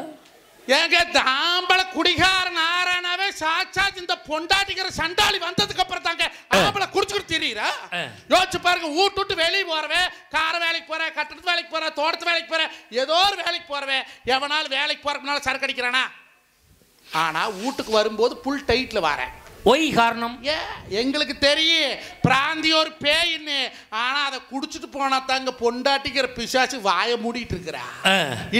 ஏங்க ஆம்பளை குடிகாரன் ஆறானாவே சாட்சாத் இந்த பொண்டாட்டிக்கிற சண்டாளி வந்ததுக்கு அப்புறம் தாங்க ஆம்பளை குடிச்சுக்கிட்டு தெரியுறா. யோசிச்சு பாருங்க, வீட்டு வெளியே போறவே, கார வேலைக்கு போற, கட்டடத்து வேலைக்கு போற, தோட்டத்து வேலைக்கு போற, ஏதோ ஒரு வேலைக்கு போறவே, எவனாலும் வேலைக்கு போறதுனால சரக்கு அடிக்கிறானா? ஆனா வீட்டுக்கு வரும்போது புல் டைட்ல வரேன். ஒய் காரணம் எங்களுக்கு தெரியும் பிராந்தி ஒரு பேயின்னு. ஆனா அதை குடிச்சிட்டு போனா தாங்க பொண்டாட்டிக்கிற பிசாசு வாயை மூடிட்டு இருக்கிறா.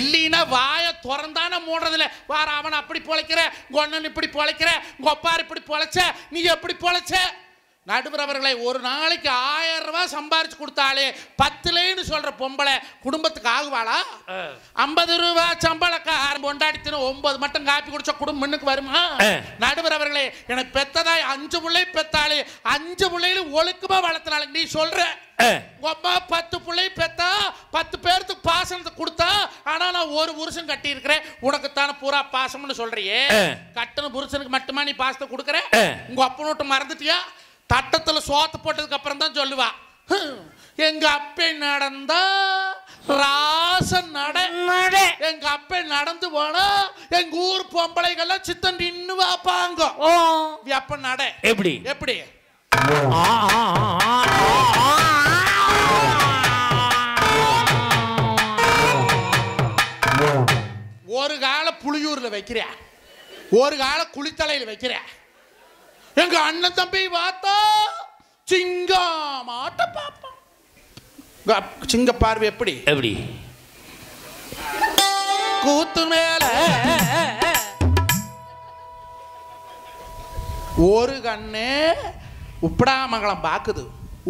இல்லைன்னா வாயை திறந்தானே மூடுறதில்ல. வார அவன் அப்படி பொழைக்கிற, கொன்னன் இப்படி பொழைக்கிற, கொப்பார் இப்படி பொழைச்ச, நீ எப்படி பொழைச்ச? நடுவர் அவர்களை ஒரு நாளைக்கு 1000 ரூபாய் சம்பாரிச்சு கொடுத்தாலே 10லேன்னு சொல்ற பொம்பளை குடும்பத்துக்கு ஆகுவாளா? 50 ரூபாய் சம்பளக்காரன் பொண்டாடித்தின 9 மட்டும் காப்பி குடிச்ச குடும்பம் முன்னுக்கு வருமா? நடுவர் அவர்களே, எனக்கு பெத்ததாய் 5 பிள்ளை பெத்தாலே 5 பிள்ளையில ஒழுக்கமா வளர்த்தினால நீ சொல்ற 10 பிள்ளை பெத்தா 10 பேருக்கு பாசனத்தை கொடுத்தா, ஆனா நான் ஒரு புருஷன் கட்டி இருக்கிறேன், உனக்குத்தான பூரா பாசம்னு சொல்றியே, கட்டண புருஷனுக்கு மட்டுமா நீ பாசத்தை கொடுக்குற? உங்க அப்பனோட்டு மறந்துட்டியா? தட்டத்துல சோத்து போட்டதுக்கு அப்புறம் தான் சொல்லுவா, எங்க அப்பே நடந்தா ராசன் நட, எங்க அப்பே நடந்து போனா எங்க ஊர் பொம்பளைகள்லாம் சித்தன் நின்னு வாப்பாங்க. அப்ப நட எப்படி எப்படி ஒரு கால புளியூர்ல வைக்கிற, ஒரு கால குளித்தலையில வைக்கிற. எங்க அண்ணன் தம்பி பார்த்தா சிங்கமாட்ட பாப்பான். சிங்க பார்வை எப்படி எப்படி கூத்து மேல ஒரு கண்ணு உப்படாமங்கலம் பாக்குது,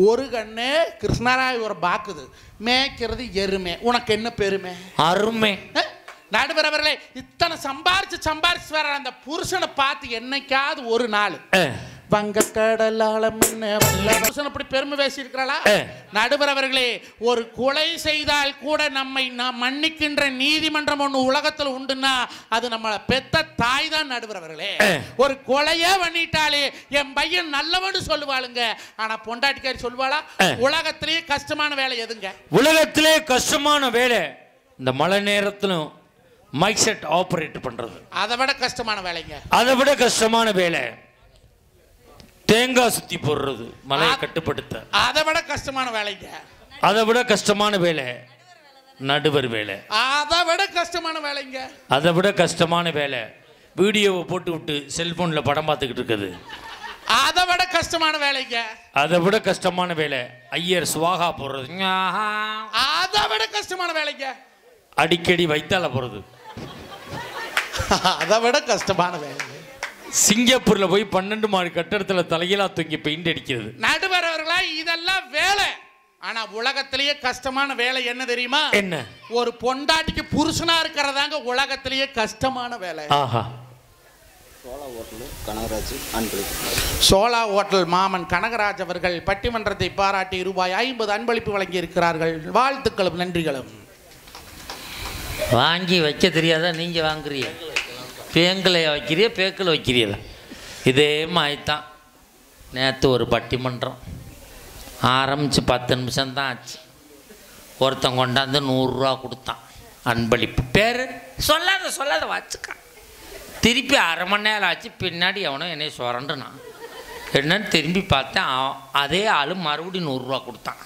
ஒரு கண்ணு கிருஷ்ணராயூரம் பாக்குது. மேய்க்கிறது எருமை. உனக்கு என்ன பெருமை? அருமை. நடுவர் அவர்களே, இத்தனை சம்பாரிச்சு வர அந்த புருஷனை பார்த்து என்னைக்காவது ஒரு நாள் வங்கக்கடலால புருஷன் அப்படி பெருமை பேசி இருக்கிறாளா? நடுவர் அவர்களே, ஒரு கொலை செய்தால் கூட நம்மை மன்னிக்கின்ற நீதிமன்றம் ஒண்ணு உலகத்தில் உண்டுன்னா அது நம்மளை பெத்த தாய் தான். நடுவர் அவர்களே, ஒரு கொலையே பண்ணிட்டாலே என் பையன் நல்லவன்னு சொல்லுவாளுங்க, ஆனா பொண்டாட்டிக்காரி சொல்லுவாளா? உலகத்திலேயே கஷ்டமான வேலை எதுங்க? உலகத்திலே கஷ்டமான வேலை இந்த மழை நேரத்திலும் மைக் செட் ஆபரேட் பண்றது. அதை விட கஷ்டமான வேலைங்க. அதை விட கஷ்டமான வேலை தேங்காய் சுத்தி போடுறது, மழையை கட்டுப்படுத்த. அதை விட கஷ்டமான வேலைங்க. அதை விட கஷ்டமான வேலை நடுவர் வேலை. அதை விட கஷ்டமான வேலைங்க. அதை விட கஷ்டமான வேலை வீடியோவை போட்டு விட்டு செல்போன்ல படம் பார்த்துக்கிட்டு இருக்குது. அதை விட கஷ்டமான வேலைங்க. அதை விட கஷ்டமான வேலை ஐயர் சுவாகா போடுறது. அதை விட கஷ்டமான வேலைங்க அடிக்கடி வைத்தால போறது. அதை விட கஷ்டமான வேலை சிங்கப்பூர்ல போய் 12 மாடி கட்டடத்துல தலையிலா தூங்கி பெயிண்ட் அடிக்கிறது. நடுவர் அவர்களா, இதெல்லாம் வேலை. ஆனா உலகத்திலேயே கஷ்டமான வேலை என்ன தெரியுமா? என்ன? ஒரு பொண்டாட்டிக்கு புருஷனா இருக்கிறதாங்க உலகத்திலேயே கஷ்டமான வேலை. ஆஹா. சோலா ஹோட்டல் மாமன் கனகராஜ் அவர்கள் பட்டிமன்றத்தை பாராட்டி ரூபாய் 50 அன்பளிப்பு வழங்கி இருக்கிறார்கள். வாழ்த்துக்களும் நன்றிகளும். வாங்கி வைக்க தெரியாதா? நீங்க வாங்குறீங்க, பேங்கில் வைக்கிறிய பேக்கில் வைக்கிறீங்களா? இதே மாதிரி தான். நேற்று ஒரு பட்டிமன்றம் ஆரம்பித்து 10 நிமிஷம் தான் ஆச்சு. ஒருத்தன் கொண்டாந்து 100 ரூபா கொடுத்தான் அன்பளிப்பு. பேர் சொல்லாத வச்சுக்கான். திருப்பி அரை மணி நேரம் ஆச்சு. பின்னாடி எவனோ என்னை சுரண்டுனான். என்னன்னு திரும்பி பார்த்தேன், அதே ஆள் மறுபடியும் 100 ரூபா கொடுத்தான்.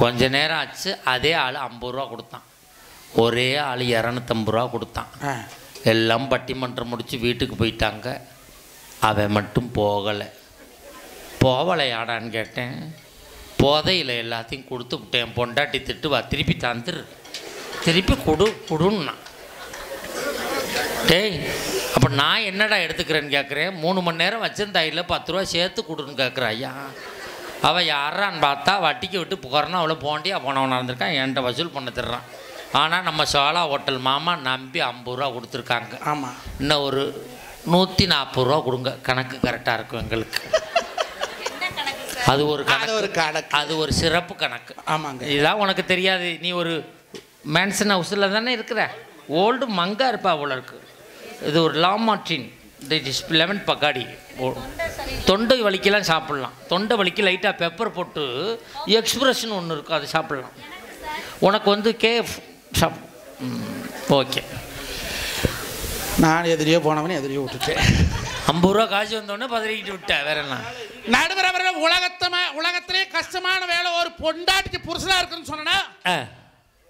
கொஞ்ச நேரம் ஆச்சு, அதே ஆள் 50 ரூபா கொடுத்தான். ஒரே ஆள் 250 ரூபா கொடுத்தான். எல்லாம் பட்டிமன்றம் முடித்து வீட்டுக்கு போயிட்டாங்க. அவன் மட்டும் போகலையாடான்னு கேட்டேன். போதையில் எல்லாத்தையும் கொடுத்து விட்டேன். பொண்டாட்டி திட்டுவா, திருப்பி தந்துரு, திருப்பி கொடுன்னா. டேய், அப்போ நான் என்னடா எடுத்துக்கிறேன்னு கேட்குறேன். 3 மணி நேரம் வச்சிருந்த ஐயில் 10 ரூபா சேர்த்து கொடுன்னு கேட்குறேன். ஐயா அவள் யாரான்னு பார்த்தா வட்டிக்கு விட்டு புகார்னா அவ்வளோ போண்டியா போனவன் நடந்திருக்கான், என்கிட்ட வசூல் பண்ண தர்றான். ஆனால் நம்ம சோலா ஹோட்டல் மாமா நம்பி 50 ரூபா கொடுத்துருக்காங்க. ஆமாம், இன்னும் ஒரு 140 ரூபா கொடுங்க, கணக்கு கரெக்டாக இருக்கும் எங்களுக்கு. அது ஒரு கணக்கு, அது ஒரு சிறப்பு கணக்கு. ஆமாங்க. இதெல்லாம் உனக்கு தெரியாது, நீ ஒரு மேன்சன் ஹவுஸில் தானே இருக்கிற, ஓல்டு மங்கா இருப்பா அவ்வளோ இருக்கு. இது ஒரு லாமார்டின், இஸ் லெமன் பக்காடி. தொண்டை வலிக்கெல்லாம் சாப்பிட்லாம். தொண்டை வலிக்கு லைட்டாக பெப்பர் போட்டு எக்ஸ்பிரஷன் ஒன்று இருக்கும், அது சாப்பிட்லாம். உனக்கு வந்து கேஃப் சாப் ஓகே. நான் எதிரியே போனவனே எதிரியே விட்டுட்டேன். 50 ரூபா காசு வந்தோடனே பதறிக்கிட்டு விட்டேன். வேற என்ன நடுவர் அவர்கள் உலகத்திலே கஷ்டமான வேலை ஒரு பொண்டாட்டிக்கு புருஷனா இருக்குன்னு சொன்னா,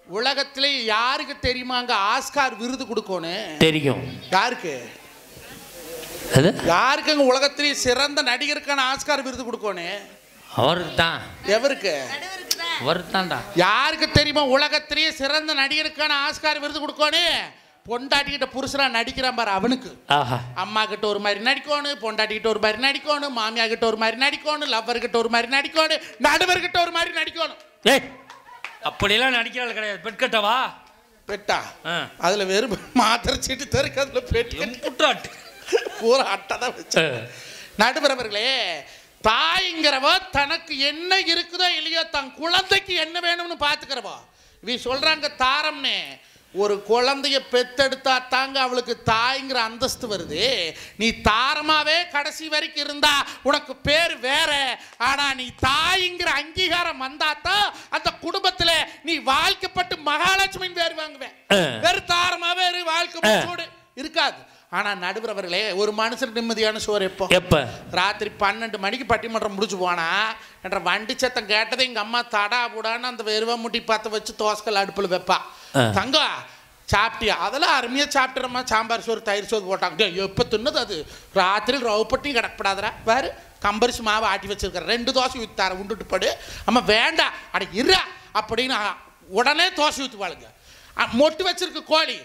உலகத்திலே யாருக்கு தெரியுமாங்க ஆஸ்கார் விருது கொடுக்கணும்? தெரியும். யாருக்கு? யாருக்குங்க உலகத்திலே சிறந்த நடிகருக்கான ஆஸ்கார் விருது கொடுக்கணும்? அவருக்கு தான். எவருக்கு? அவருக்கு தான்டா. யாருக்கு தெரியுமா உலகத்திலேயே சிறந்த நடிகருக்கான ஆஸ்கார் விருது கொடுக்கணும்? பொண்டாட்டிக்கிட்ட புருஷனா நடிக்கிறான் பாரு அவனுக்கு. அம்மா கிட்ட ஒரு மாதிரி நடிக்கணும், பொண்டாட்டிக்கிட்ட ஒரு மாதிரி நடிக்கணும், மாமியா கிட்ட ஒரு மாதிரி நடிக்கணும், லவ்வர் கிட்ட ஒரு மாதிரி நடிக்கணும், நடுவர்கிட்ட ஒரு மாதிரி நடிக்கணும். அப்படியெல்லாம் நடிக்கிறாள் கிடையாது. பெட்கட்டவா பெட்டா? அதுல வெறும் மாத்திரை சீட்டு தெருக்கு, அதுல பெட்டு பூரா அட்டை தான் வச்சு. நடுவர் அவர்களே, தாய்ங்கிறவோ தனக்கு என்ன இருக்குதோ இல்லையோ தன் குழந்தைக்கு என்ன வேணும்னு பாத்துக்கிறவோ. இவ சொல்றாங்க தாரம்னு, ஒரு குழந்தைய பெத்தெடுத்தா தாங்க அவளுக்கு தாய்ங்கிற அந்தஸ்து வருது. நீ தாரமாவே கடைசி வரைக்கும் இருந்தா உனக்கு பேர் வேற. ஆனா நீ தாய்ங்கிற அங்கீகாரம் வந்தாத்தான் அந்த குடும்பத்துல நீ வாழ்க்கைப்பட்டு மகாலட்சுமின்னு பேர் வாங்குவேன். வெறும் தாரமாவே வாழ்க்கை முடிச்சோடு இருக்காது. ஆனா நடுவர் அவர்களே, ஒரு மனுஷனுக்கு நிம்மதியான சோறு எப்போ? ராத்திரி 12 மணிக்கு பட்டிமன்றம் முடிச்சு போனா என்ற வண்டி சத்தம் கேட்டதை எங்க அம்மா தடா புடான்னு அந்த வெறுவா முட்டி பத்த வச்சு தோசைக்கல் அடுப்புல வைப்பா. தங்கம் சாப்பிட்டியா? அதெல்லாம் அருமையா சாப்பிட்டுறமா. சாம்பார் சோறு தயிர் சோறு போட்டாங்க. எப்போ தின்னது அது? ராத்திரி ரவுப்பட்டியும் கிடக்கப்படாதரா வேறு கம்பரிசி மாவை ஆட்டி வச்சிருக்கிற 2 தோசை ஊத்தார உண்டுட்டு படு. அம்மா வேண்டாம் அட இருறா அப்படின்னு உடனே தோசை ஊற்றுவாளுங்க. மொட்டு வச்சிருக்க கோழி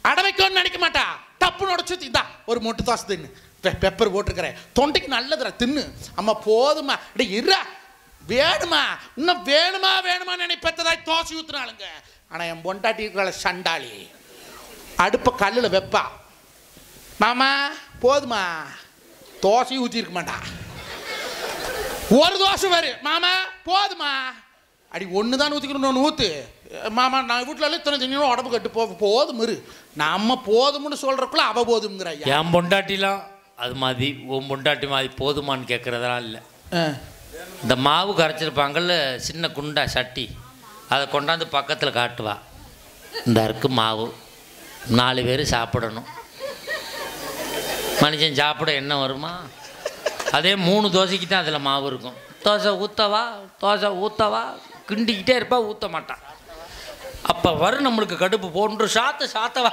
அடை வைக்கணும்னு நினைக்க மாட்டா, டப்புன்னு உடச்சு இதா ஒரு மொட்டு தோசை தின்னு, பெப்பர் போட்டிருக்கிறேன், தொண்டைக்கு நல்லதுரா தின்னு. அம்மா போதுமா அட இருறா, வேணுமா இன்னும் வேணுமா நினைப்பதாய் தோசை ஊத்துனாளுங்க. ஆனா என் பொண்டாட்டி இருக்கிற சண்டாளி அடுப்ப கல்லுல வைப்பா. மாமா போதுமா, தோசையும் ஊற்றி இருக்க மாட்டா. ஒரு தோசை வரும், மாமா போதுமா, அடி ஒன்று தான் ஊற்றிக்கணும், ஒன்று ஊற்று மாமா. நான் வீட்டில் இத்தனை தண்ணியும் உடம்பு கட்டு போதும் இரு. நம்ம போதும்னு சொல்றதுக்குள்ள அவ போதுங்கிற. என் பொண்டாட்டிலாம் அது மாதிரி உன் பொண்டாட்டி மாதிரி போதுமான்னு கேட்குறதெல்லாம் இல்லை. இந்த மாவு கரைச்சிருப்பாங்கல்ல சின்ன குண்டா சட்டி, அதை கொண்டாந்து பக்கத்தில் காட்டுவா. இந்த இருக்கு மாவு, 4 பேர் சாப்பிடணும். மனுஷன் சாப்பிட என்ன வருமா? அதே 3 தோசைக்கு தான் அதில் மாவு இருக்கும். தோசை ஊற்றவா கிண்டிக்கிட்டே இருப்பா, ஊற்ற மாட்டான். அப்போ வரும் நம்மளுக்கு கடுப்பு போன்று சாத்தவா.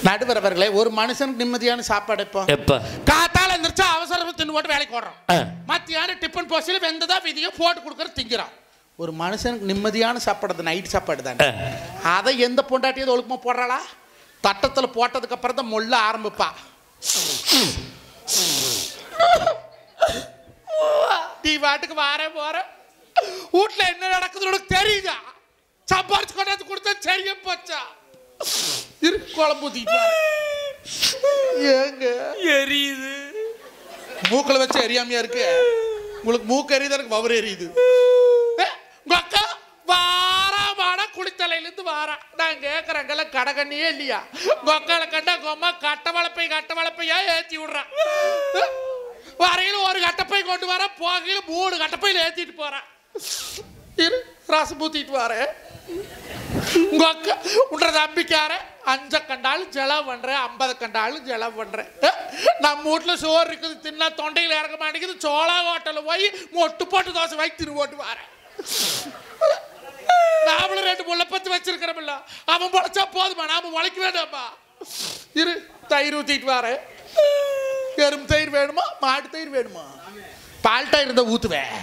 நடுவர் அவர்களே, ஒரு மனுஷனுக்கு நிம்மதியான சாப்பாடு எப்போ? காத்தால எந்திரிச்சா அவசரமா தின்னு போட்டு வேலைக்கு ஓடுறோம். மத்தியானம் டிஃபன் போஸ்டில் வெந்ததா விதியோ போட்டு கொடுக்குற திங்கிறான். ஒரு மனுஷனுக்கு நிம்மதியான சாப்பாடு நைட் சாப்பாடு தானே. அதை எந்த பொண்டாட்டியது ஒழுக்கமா போடுறாளா? தட்டத்தில் போட்டதுக்கு அப்புறம் தான் மொல்ல ஆரம்பிப்பா. நீ வாட்டுக்கு வார போற, வீட்டுல என்ன நடக்குது உனக்கு தெரியுதா? சம்பாரிச்சு கொண்டாந்து கொடுத்தா சரியா போச்சா? இரு குழம்பு ஊத்திட்டு ஏங்க எரியுது. மூக்கில் வச்சு எரியாமையா இருக்கு உங்களுக்கு? மூக்கு எரியுது, எனக்கு வவறு எரியுது. உங்க அக்கா வாராமான குளித்தலையிலேருந்து வாரா. நான் கேட்குறேங்கல்ல கடகண்ணியே இல்லையா? உங்க அக்கால கண்டா உங்க அம்மா கட்ட வளப்பையா ஏற்றி விடுறான். வரையில ஒரு கட்டப்பை கொண்டு வர, போகையில 3 கட்டப்பையில் ஏற்றிட்டு போறான். இரு ரசம் ஊத்திட்டு வரேன். உங்க அக்கா உன்ற நம்பிக்கார 5 கண்டாலும் ஜெலம் பண்றேன், 50 கண்டாலும் ஜெலம் பண்றேன். நம்ம வீட்டுல சோறு இருக்குது, தின்னா தொண்டையில் இறங்க மாட்டேங்குது. சோளா ஹோட்டலில் போய் மொட்டு போட்டு தோசை வாங்கி திரு போட்டு வரேன். நாமளும் 2 முள்ளப்பத்து வச்சிருக்கிறோம்ல, அவன் பொழைச்சா போதுமா, நாம உழைக்க வேண்டாமா? இரு தயிர் ஊத்திட்டு வரேன். எறும்பு தயிர் வேணுமா, மாட்டு தயிர் வேணுமா? பால் தயிர் இருந்தா ஊத்துவேன்.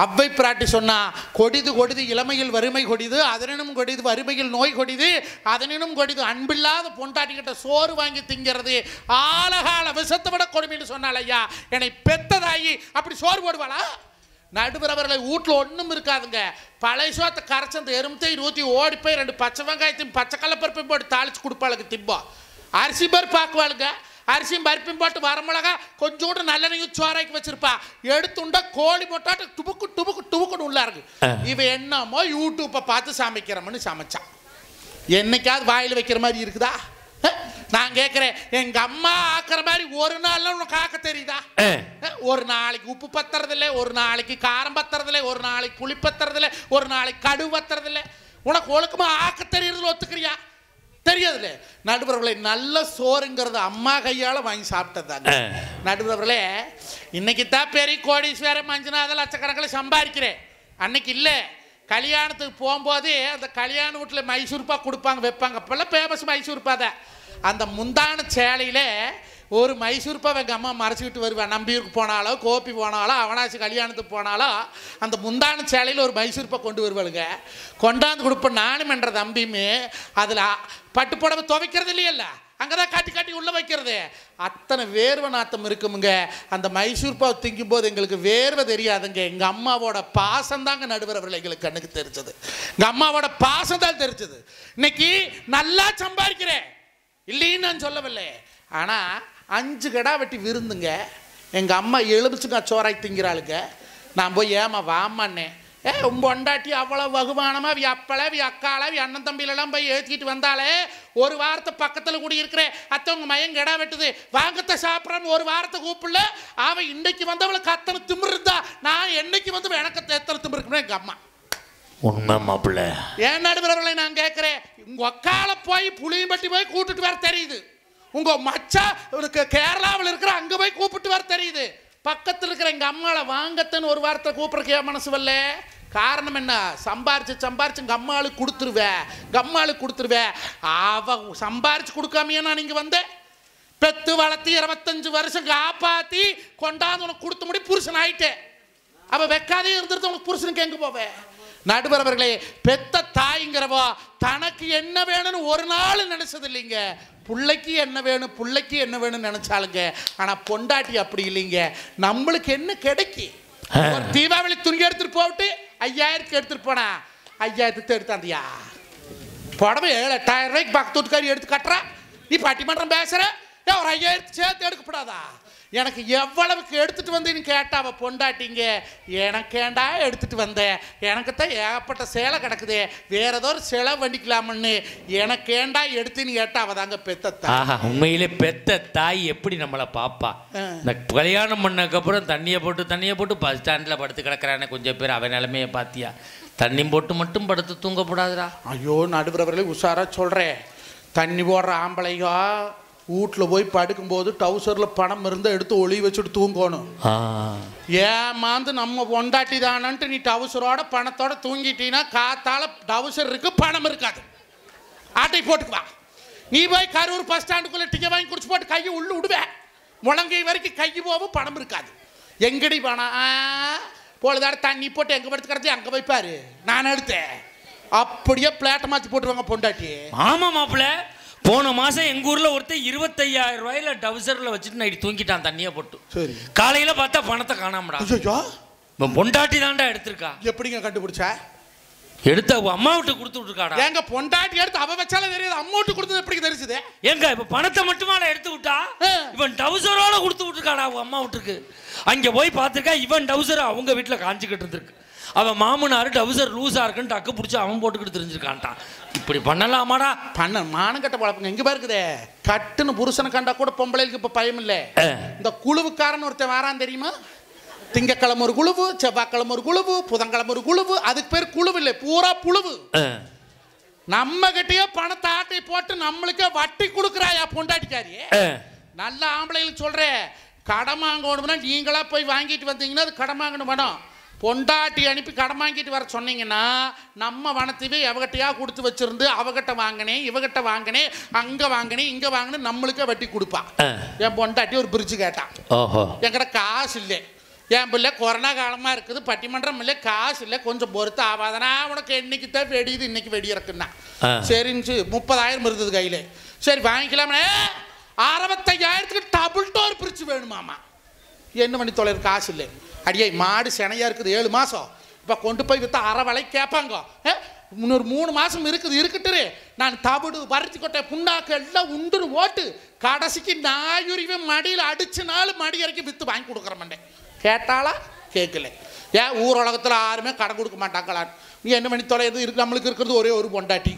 அவ்வை பிராட்டி சொன்னா, கொடிது கொடிது இளமையில் வறுமை கொடிது, அதனினும் கொடிது வறுமையில் நோய் கொடிது, அதனினும் கொடிது அன்பில்லாத பொண்டாட்டிக்கிட்ட சோறு வாங்கி திங்கிறது ஆலகால விஷத்தை விட கொடுமைன்னு சொன்னாள். ஐயா, என்னை பெத்ததாயி அப்படி சோறு போடுவாளா? நடுவரவர்களை வீட்டில் ஒன்றும் இருக்காதுங்க. பழைய சோத்தை கரைச்சி அந்த எறும்பத்தையும் ஊற்றி ஓடி போய் 2 பச்சை வெங்காயத்தையும் பச்சை கடலப்பருப்பையும் போட்டு தாளிச்சு கொடுப்பாளுங்க. திம்பம் அரிசி பருப்பு ஆக்குவாளுங்க. அரிசியும் பருப்பையும் போட்டு வரமிளகா கொஞ்சோண்டு நல்லெண்ணையும் சோறாக்கி வச்சிருப்பா. எடுத்துண்டா கோழி போட்டாட்டு டுபுக்கு டுபுக்கு டுபுக்குன்னு உள்ள இருக்கு. இவன் என்னமோ யூடியூப்பை பார்த்து சமைக்கிறோம்னு சமைச்சான். என்னைக்காவது வாயில் வைக்கிற மாதிரி இருக்குதா? நான் கேட்குறேன், எங்க அம்மா ஆக்குற மாதிரி ஒரு நாள்ல உனக்கு ஆக்க தெரியுதா? ஒரு நாளைக்கு உப்பு பத்துறதில்லை, ஒரு நாளைக்கு காரம் பத்துறதில்லை, ஒரு நாளைக்கு புளி பத்துறதில்லை, ஒரு நாளைக்கு கடுகு பத்துறதில்லை. உனக்கு ஒழுக்கமா ஆக்க தெரியறதுல ஒத்துக்கிறியா? தெரியாதுல்ல. நடுவர்களே, நல்ல சோறுங்கிறது அம்மா கையால் வாங்கி சாப்பிட்டதாங்க. நடுவர்களே, இன்னைக்கு தான் பெரிய கோடீஸ்வரர் மஞ்சுநாத லட்சக்கணக்கில் சம்பாதிக்கிறேன். அன்னைக்கு இல்லை, கல்யாணத்துக்கு போகும்போது அந்த கல்யாண வீட்டில் மைசூர்பா கொடுப்பாங்க, வைப்பாங்க. அப்போல்லாம் ஃபேமஸ் மைசூர்பா தான். அந்த முந்தான சேலையில் ஒரு மைசூர்பா எங்கள் அம்மா மறைச்சிக்கிட்டு வருவேன். நம்பியூருக்கு போனாலோ, கோப்பி போனாலோ, அவனாசி கல்யாணத்துக்கு போனாலோ அந்த முந்தான சேலையில் ஒரு மைசூர்பா கொண்டு வருவாளுங்க. கொண்டாந்து கொடுப்பேன் நானும் என்ற தம்பியுமே. அதில் பட்டு புடவை துவைக்கிறது இல்லையல்ல, அங்கே தான் காட்டி காட்டி உள்ளே வைக்கிறது. அத்தனை வேர்வை நாத்தம் இருக்குமுங்க. அந்த மைசூர்பாவை திங்கும் போது எங்களுக்கு வேர்வை தெரியாதுங்க. எங்கள் அம்மாவோட பாசம் தாங்க நடுவரவர்கள் எங்களுக்கு கண்ணுக்கு தெரிஞ்சது. எங்கள் அம்மாவோட பாசம் தான் தெரிஞ்சது. இன்னைக்கு நல்லா சம்பாதிக்கிறேன் இல்லைன்னு நான் சொல்லவில்லை. ஆனால் 5 கடா வெட்டி விருந்துங்க. எங்கள் அம்மா எலுமிச்சுங்க சோறாய் திங்கிறாளுங்க. நான் போய் ஏமா வாமான்னே, பொண்டாட்டி அவ்வளோ வகுமானமா அப்பள அக்கால அண்ணன் தம்பியிலெல்லாம் போய் ஏற்றிக்கிட்டு வந்தாலே, ஒரு வாரத்தை பக்கத்தில் கூடி இருக்கிறேன் அத்தை உங்கள் மையம் கடா வெட்டுது வாங்கத்தை சாப்பிட்றான்னு ஒரு வாரத்தை கூப்பிடல. அவன் இன்னைக்கு வந்தவளுக்கு அத்தனை திமிரு இருந்தா நான் என்னைக்கு வந்து எனக்கு எத்தனை திமிரு இருக்குன்னு எங்கள் அம்மா. உண்மை மாப்பிள்ள. ஏன் நடுவர்களை நான் கேட்குறேன், உங்கள் அக்கால போய் புளியம்பட்டி போய் கூப்பிட்டுட்டு வர தெரியுது, உங்கள் மச்சா கேரளாவில் இருக்கிற அங்கே போய் கூப்பிட்டு வர தெரியுது. பக்கத்தில் இருக்கிற எங்கள் அம்மாவை வாங்கத்தன்னு ஒரு வாரத்தை கூப்பிட்றக்கு என் மனசு வரல. காரணம் என்ன? சம்பாரிச்சு எங்கள் அம்மாளுக்கு கொடுத்துருவேன். அவ சம்பாரிச்சு கொடுக்காமையே நான் இங்கே வந்தேன். பெத்து வளர்த்தி 25 வருஷம் காப்பாற்றி கொண்டாந்து உனக்கு கொடுத்து முடி புருஷன் ஆயிட்டேன். அவள் வைக்காதே இருந்துட்டு உனக்கு புருஷனுக்கு எங்கே போவேன்? நடுவரவர்களே, பெத்த தாய்ங்கிறவோ தனக்கு என்ன வேணும்னு ஒரு நாள் நினைச்சது இல்லைங்க. பிள்ளைக்கு என்ன வேணும்னு நினைச்சாலுங்க. ஆனால் பொண்டாட்டி அப்படி இல்லைங்க. நம்மளுக்கு என்ன கிடைக்கும்? ஒரு தீபாவளி துணி எடுத்துட்டு போட்டு 5000 எடுத்துட்டு போனா 5000 எடுத்தாந்தியா புடவை 7-8000 ரூபாய்க்கு பக்கத்து வீட்டுக்காரி எடுத்து கட்டுறா. நீ பட்டிமன்றம் பேசுற, ஒரு 5000 சேர்த்து எடுக்கப்படாதா? எனக்கு எவ்வளவுக்கு எடுத்துட்டு வந்தேன்னு கேட்டா அவ பொண்டாட்டிங்க, எனக்கேண்டா எடுத்துட்டு வந்தேன், எனக்கு தான் ஏகப்பட்ட சேலை கிடக்குது, வேற ஏதோ ஒரு செலவு வண்டிக்கலாம்னு எனக்கேண்டா எடுத்துன்னு கேட்டா அவ தாங்க பெத்த தாய். உண்மையிலே பெத்த தாய் எப்படி நம்மளை பாப்பா. இந்த கல்யாணம் பண்ணக்கப்புறம் தண்ணியை போட்டு பஸ் ஸ்டாண்டில் படுத்து கிடக்கிறானே கொஞ்சம் பேர், அவன் நிலைமையை பார்த்தியா? தண்ணி போட்டு மட்டும் படுத்து தூங்கக்கூடாதுடா. ஐயோ நடுவரவர்களே, உஷாரா சொல்றேன். தண்ணி போடுற ஆம்பளைங்க வீட்டில் போய் படுக்கும்போது டவுசரில் பணம் இருந்தால் எடுத்து ஒளி வச்சுட்டு தூங்கணும். ஏமாந்து நம்ம பொண்டாட்டி தானன்ட்டு நீ டவுசரோட பணத்தோட தூங்கிட்டீங்கன்னா காத்தால டவுசர் இருக்கு, பணம் இருக்காது. ஆட்டை போட்டுக்குவா. நீ போய் கரூர் பஸ் ஸ்டாண்டுக்குள்ளே டிக்கெட் வாங்கி குடிச்சு போட்டு கையை உள்ள விடுவேன், முழங்கை வரைக்கும் கை போகும், பணம் இருக்காது. எங்கடி பணம்? பொழுதாட தண்ணி போட்டு எங்கே படுத்துக்கிறது அங்கே வைப்பாரு, நான் எடுத்தேன். அப்படியே பிளேட்டை மாற்றி போட்டுருவாங்க பொண்டாட்டி. ஆமா மாப்பிள்ள, போன மாசம் எங்க ஊர்ல ஒருத்தர் 25000 ரூபாயில டவுசர்ல வச்சுட்டு நைட்டு தூங்கிட்டான் தண்ணியை போட்டு. சரி, காலையில பார்த்தா பணத்தை காணாமடா. பொண்டாட்டி தான்டா எடுத்திருக்கா. எப்படிங்க கண்டுபிடிச்சா? எடுத்து அவ அம்மா விட்டு கொடுத்து விட்டுருக்காடா. எங்க பொண்டாட்டி எடுத்து அவ வச்சாலே தெரியாது, அம்மா விட்டு கொடுத்தது எப்படி தெரிஞ்சது? எங்க இப்ப பணத்தை மட்டுமா எடுத்து விட்டா, இவன் டவுசரோட கொடுத்து விட்டுருக்காடா அவ அம்மா வீட்டுக்கு. அங்க போய் பார்த்திருக்கா, இவன் டவுசர் அவங்க வீட்டுல காஞ்சிக்கிட்டு இருந்திருக்கு. அவன் மாமனாரு டவுசர் லூஸா இருக்குன்னு டக்கு பிடிச்சி அவன் போட்டுக்கிட்டு தெரிஞ்சிருக்கான்ட்டான். இப்படி பண்ணலாமாடா? மானம் கட்ட பழப்பங்க எங்க பாருக்குதே. கட்டுன்னு புருஷனை கண்டா கூட பொம்பளைக்கு இப்ப பயம் இல்லை. இந்த குழுவுக்காரன் ஒருத்தன் வாரான் தெரியுமா? திங்கக்கிழமை ஒரு குழுவு, செவ்வாய்க்கிழமை ஒரு குழுவு, புதன்கிழமை ஒரு குழுவு. அதுக்கு பேர் குழுவு இல்லை, பூரா புழுவு. நம்ம கிட்டயே பணத்தை ஆட்டை போட்டு நம்மளுக்கே வட்டி கொடுக்குறாயா பொண்டாட்டிக்காரி. நல்ல ஆம்பளைகளுக்கு சொல்றேன், கடன் வாங்கணும்னா நீங்களா போய் வாங்கிட்டு வந்தீங்கன்னா அது கடன் வாங்கணும் வேணும். பொண்டாட்டி அனுப்பி கடன் வாங்கிட்டு வர சொன்னீங்கன்னா நம்ம வனத்தையே எவகிட்டையா கொடுத்து வச்சிருந்து அவகிட்ட வாங்கினேன், இவகிட்ட வாங்கினேன், அங்கே வாங்கினேன், இங்கே வாங்கினேன், நம்மளுக்கே வட்டி கொடுப்பான். என் பொண்டாட்டி ஒரு பிரிட்ஜு கேட்டான், என்கிட்ட காசு இல்லை, என் பிள்ளை கொரோனா காலமாக இருக்குது, பட்டிமன்றம் இல்லை, காசு இல்லை, கொஞ்சம் பொறுத்து ஆகாதனா உனக்கு என்னைக்கு தான் வெடியுது, இன்னைக்கு வெடி இருக்குன்னா சரிஞ்சு 30,000 இருந்தது கையில். சரி வாங்கிக்கலாமே. 65,000க்கு டபுள் டோர் பிரிட்ஜ் வேணுமாமா. என்ன பண்ணி தொலைற காசு இல்லை. அடியே மாடு செனையாக இருக்குது 7 மாதம், இப்போ கொண்டு போய் விற்றா அரை விலை கேட்பாங்க. இன்னொரு 3 மாதம் இருக்கட்டுரு, நான் தவிடு வரிச்சி கொட்டை புண்ணாக்கு எல்லாம் உண்டுன்னு ஓட்டு கடைசிக்கு நாயுரிவே மடியில் அடிச்சுனாலும் மடி இறக்கி விற்று வாங்கி கொடுக்குற மாட்டேன். கேட்டாலா கேட்கல. ஏன் ஊர் உலகத்தில் யாருமே கடன் கொடுக்க மாட்டாங்களான்னு. நீ என்ன பண்ணி தொலைது இருக்கு, நம்மளுக்கு இருக்கிறது ஒரே ஒரு பொண்டாட்டி.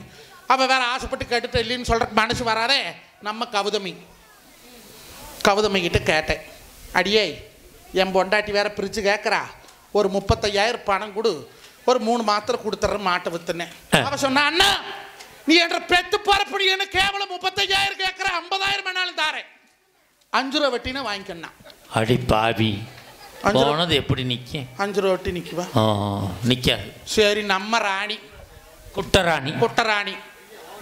அவள் வேற ஆசைப்பட்டு கேட்டுட்டு இல்லைன்னு சொல்கிறக்கு மனசு வராதே. நம்ம கவுதமி கிட்ட கேட்டேன், அடியே என் பொண்டாட்டி வேற பிரித்து கேட்குறா, ஒரு 35,000 பணம் கொடு, ஒரு 3 மாத்திரை கொடுத்துட்ற மாட்டை விற்றுனேன். அவன் சொன்னா, அண்ணா நீ என்ற பெத்து பரப்படி என்ன கேவலம் 35,000 கேட்குற, 50,000 வேணாலும் தாரேன், 5 ரூபா வட்டின்னு வாங்கிக்கண்ணா. அடி பாவி, போனது எப்படி நிற்க? 5 ரூபா வட்டி நிற்குவா? நிற்காது. சரி, நம்ம ராணி குட்டராணி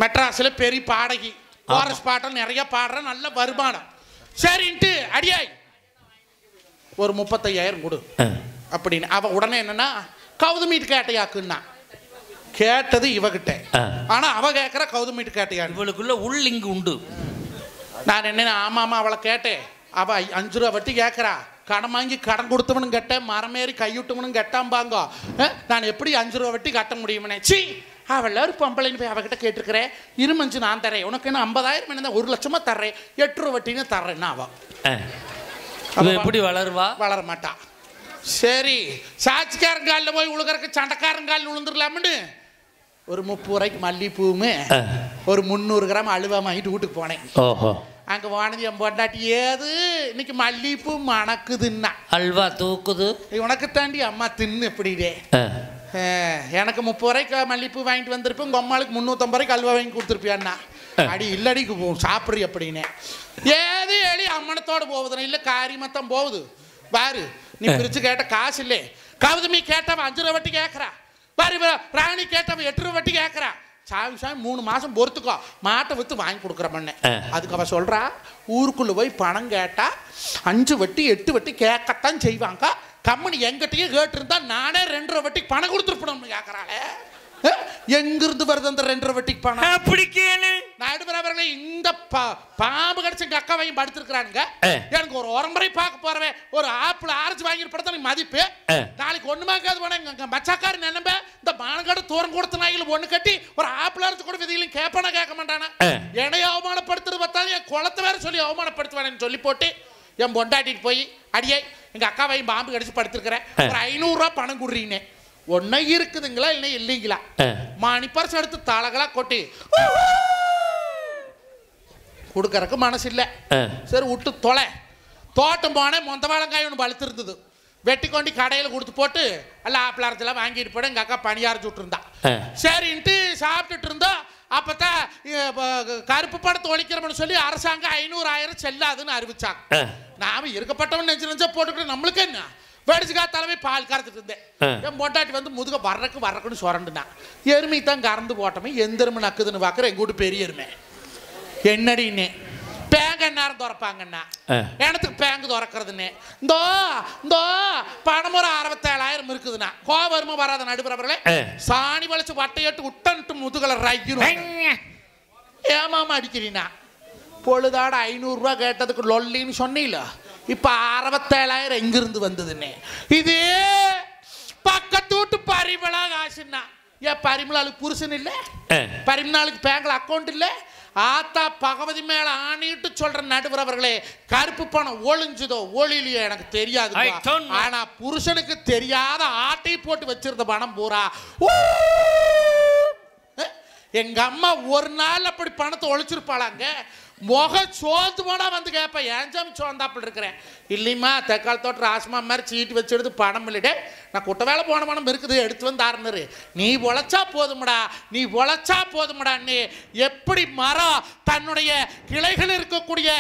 மெட்ராஸில் பெரிய பாடகி, கோரஸ் பாட்டம் நிறைய பாடுற, நல்ல வருமானம். சரின்ட்டு அடியாய் ஒரு 35,000 கொடு அப்படின்னு. அவ உடனே என்னன்னா கவுதமீட்டு கேட்டையாக்குன்னா. கேட்டது இவகிட்ட, ஆனா அவ கேட்குற கவுதமீட்டு கேட்டையா. இவளுக்குள்ள உள்ளிங்கு உண்டு. நான் என்ன ஆமாமா அவளை கேட்டேன். அவ 5 ரூபா வட்டி கேட்குறா. கடன் வாங்கி கடன் கொடுத்தவனும் கேட்டேன், மரமேறி கைவிட்டவனும் கேட்டாம்பாங்க. நான் எப்படி 5 ரூபா வட்டி கட்ட முடியும்னே. சி அவள் ஒரு பொம்பளைன்னு போய் அவகிட்ட கேட்டிருக்கிறேன். இருமஞ்சு நான் தரேன், உனக்கு என்ன 50,000 என்ன 1 லட்சமா தர்றேன், 8 ரூபா வட்டின்னு தர்றேன்னா அவ எப்படி வளருவா? வளர மாட்டா. சரி சாட்சிக்காரங்காலில் போய் உழுகிறக்கு சண்டைக்காரங்காலில் விழுந்துடலாம்னு ஒரு 30 ரூபாய்க்கு மல்லிப்பூவுமே ஒரு 300 கிராம் அழுவா வாங்கிட்டு வீட்டுக்கு போனேன். அங்கே போனது என் பொண்டாட்டி, ஏது இன்னைக்கு மல்லிப்பூ மணக்குதுன்னா, அல்வா தூக்குது, உனக்கு தாண்டி அம்மா தின்னு எப்படிடே. எனக்கு 30 ரூபாய்க்கு மல்லிப்பூ வாங்கிட்டு வந்திருப்பேன், உங்கள் அம்மாளுக்கு 350 ரூபாய்க்கு அல்வா வாங்கி கொடுத்துருப்பியான்னா. அடி இல்லடிக்கு சாப்பிட்றி அப்படின்னு. ஏது எலி அம்மனத்தோடு போகுதுன்னா, இல்லை காரியமத்தான் போகுது பாரு. நீ பிரிச்சு கேட்ட காசு இல்லை. கவுதமி கேட்டவன் 5 ரூபா வட்டி கேட்குறா பாரு, ராணி கேட்டவன் 8 ரூபா வட்டி கேட்குறா. சாமி 3 மாதம் பொறுத்துக்கோ, மாட்டை விற்று வாங்கி கொடுக்குற மண்ணு. அதுக்கு அவ சொல்கிறா, ஊருக்குள்ளே போய் பணம் கேட்டா 5 வட்டி 8 வட்டி கேட்கத்தான் செய்வாங்க. கம்பெனி எங்கிட்டயே கேட்டிருந்தா நானே 2 ரூபா வட்டிக்கு பணம் கொடுத்துருப்பணும்னு கேட்குறாளே. எங்கிருந்து வருது அந்த 2 ரூபா வட்டிக்கு பணம்? அப்படி கேளு. நடுவரவர்களே, இந்த பாம்பு கடிச்ச எங்க அக்கா வாங்கி படுத்துருக்கானுங்க. எனக்கு ஒரு உரம்பரை பார்க்க போறவே, ஒரு ஆப்பிள் ஆரஞ்சு வாங்கி படுத்த மதிப்பு. நாளைக்கு ஒண்ணுமாக்காது போனா எங்க மச்சாக்காரு நினைப்ப, இந்த மானக்காடு தூரம் கொடுத்த நாய்கள் ஒண்ணு கட்டி ஒரு ஆப்பிள் ஆரஞ்சு கூட விதிகளும் கேட்பானா கேட்க மாட்டானா. என்னைய அவமானப்படுத்துறது பார்த்தாலும் என் குளத்தை வேற சொல்லி அவமானப்படுத்துவானு சொல்லி போட்டு என் பொண்டாட்டிட்டு போய், அடியே எங்க அக்கா வாங்கி பாம்பு கடிச்சு படுத்துருக்கிறேன், ஒரு 500 ரூபா பணம் குடுறீங்க. ஒன்னும் இருக்குதுங்களா இல்லை இல்லைங்களா? மணி பர்ஸ் எடுத்து தலகளா கொட்டி கொடுக்கறக்கு மனசு இல்லை. சரி விட்டு தொலை. தோட்டம் போனேன், மொந்த வாழங்காய் ஒன்று பழுத்து இருந்தது. வெட்டி கொண்டு கடையில் கொடுத்து போட்டு எல்லாம் ஆப்பிள் அரைச்செல்லாம் வாங்கிட்டு போட எங்கள் அக்கா பணி அரைச்சி விட்டுருந்தா. சரின்ட்டு சாப்பிட்டுட்டு இருந்தோம். அப்போத்தான் கருப்பு படத்தை ஒழிக்கிறோம்னு சொல்லி அரசாங்கம் 500 1000 செல்லாதுன்னு அறிவிச்சாங்க. நாம இருக்கப்பட்டவன் நெஞ்சு போட்டுக்கிட்டு நம்மளுக்கு என்ன வெடிச்சுக்கா தலைமை பால் கறந்துட்டு இருந்தேன். என் பொண்டாட்டி வந்து முதுக வர்றக்குன்னு சொரண்டுனா, எருமை தான் கறந்து போட்டோமே, எந்த எருமை நக்குதுன்னு பார்க்குற எங்க வீட்டு பெரிய எருமை. என்னடின்னு பேங்க நேரம் திறப்பாங்கண்ணா, எனத்துக்கு பேங்கு திறக்கிறதுன்னு இந்தோ பணம் ஒரு 67,000 இருக்குதுண்ணா. கோவருமா வராத நடுப்புறவர்களே, சாணி வளைச்சு வட்டையட்டு விட்டன்ட்டு முதுகலை ரைக்கணும். ஏமாமா அடிக்கிறீனா? பொழுதாட 500 ரூபா கேட்டதுக்கு லொல்லின்னு சொன்னீல, இப்ப 67,000 எங்கிருந்து வந்ததுன்னு. இதே பக்கத்து வீட்டு பரிமளா காசுன்னா, ஏன் பரிமளாளுக்கு புருஷன் இல்லை, பரிமளாளுக்கு பேங்க்ல அக்கௌண்ட் இல்லை. ஆத்தா பகவதி மேல ஆணிட்டு சொல்ற நடுவரவர்களே, கருப்பு பணம் ஒளிஞ்சுதோ ஒளிலையோ எனக்கு தெரியாது. ஆனா புருஷனுக்கு தெரியாத ஆட்டை போட்டு வச்சிருந்த பணம் பூரா. எங்க அம்மா ஒரு நாள் அப்படி பணத்தை ஒழிச்சிருப்பாளாங்க. முக சோர்ந்து போனா வந்து கேட்பேன், ஏன் சாமி சோர்ந்தாப்பில் இருக்கிறேன். இல்லைம்மா தக்காளி தோட்ட ராசமா மாதிரி சீட்டு வச்சுடுது, பணம் இல்லைடே, நான் குட்ட வேலை போன பணம் இருக்குது எடுத்து வந்து ஆறுனரு, நீ உழைச்சா போதுமடா, நீ உழைச்சா போதுமடான்னு. எப்படி மரம் தன்னுடைய கிளைகள் இருக்கக்கூடிய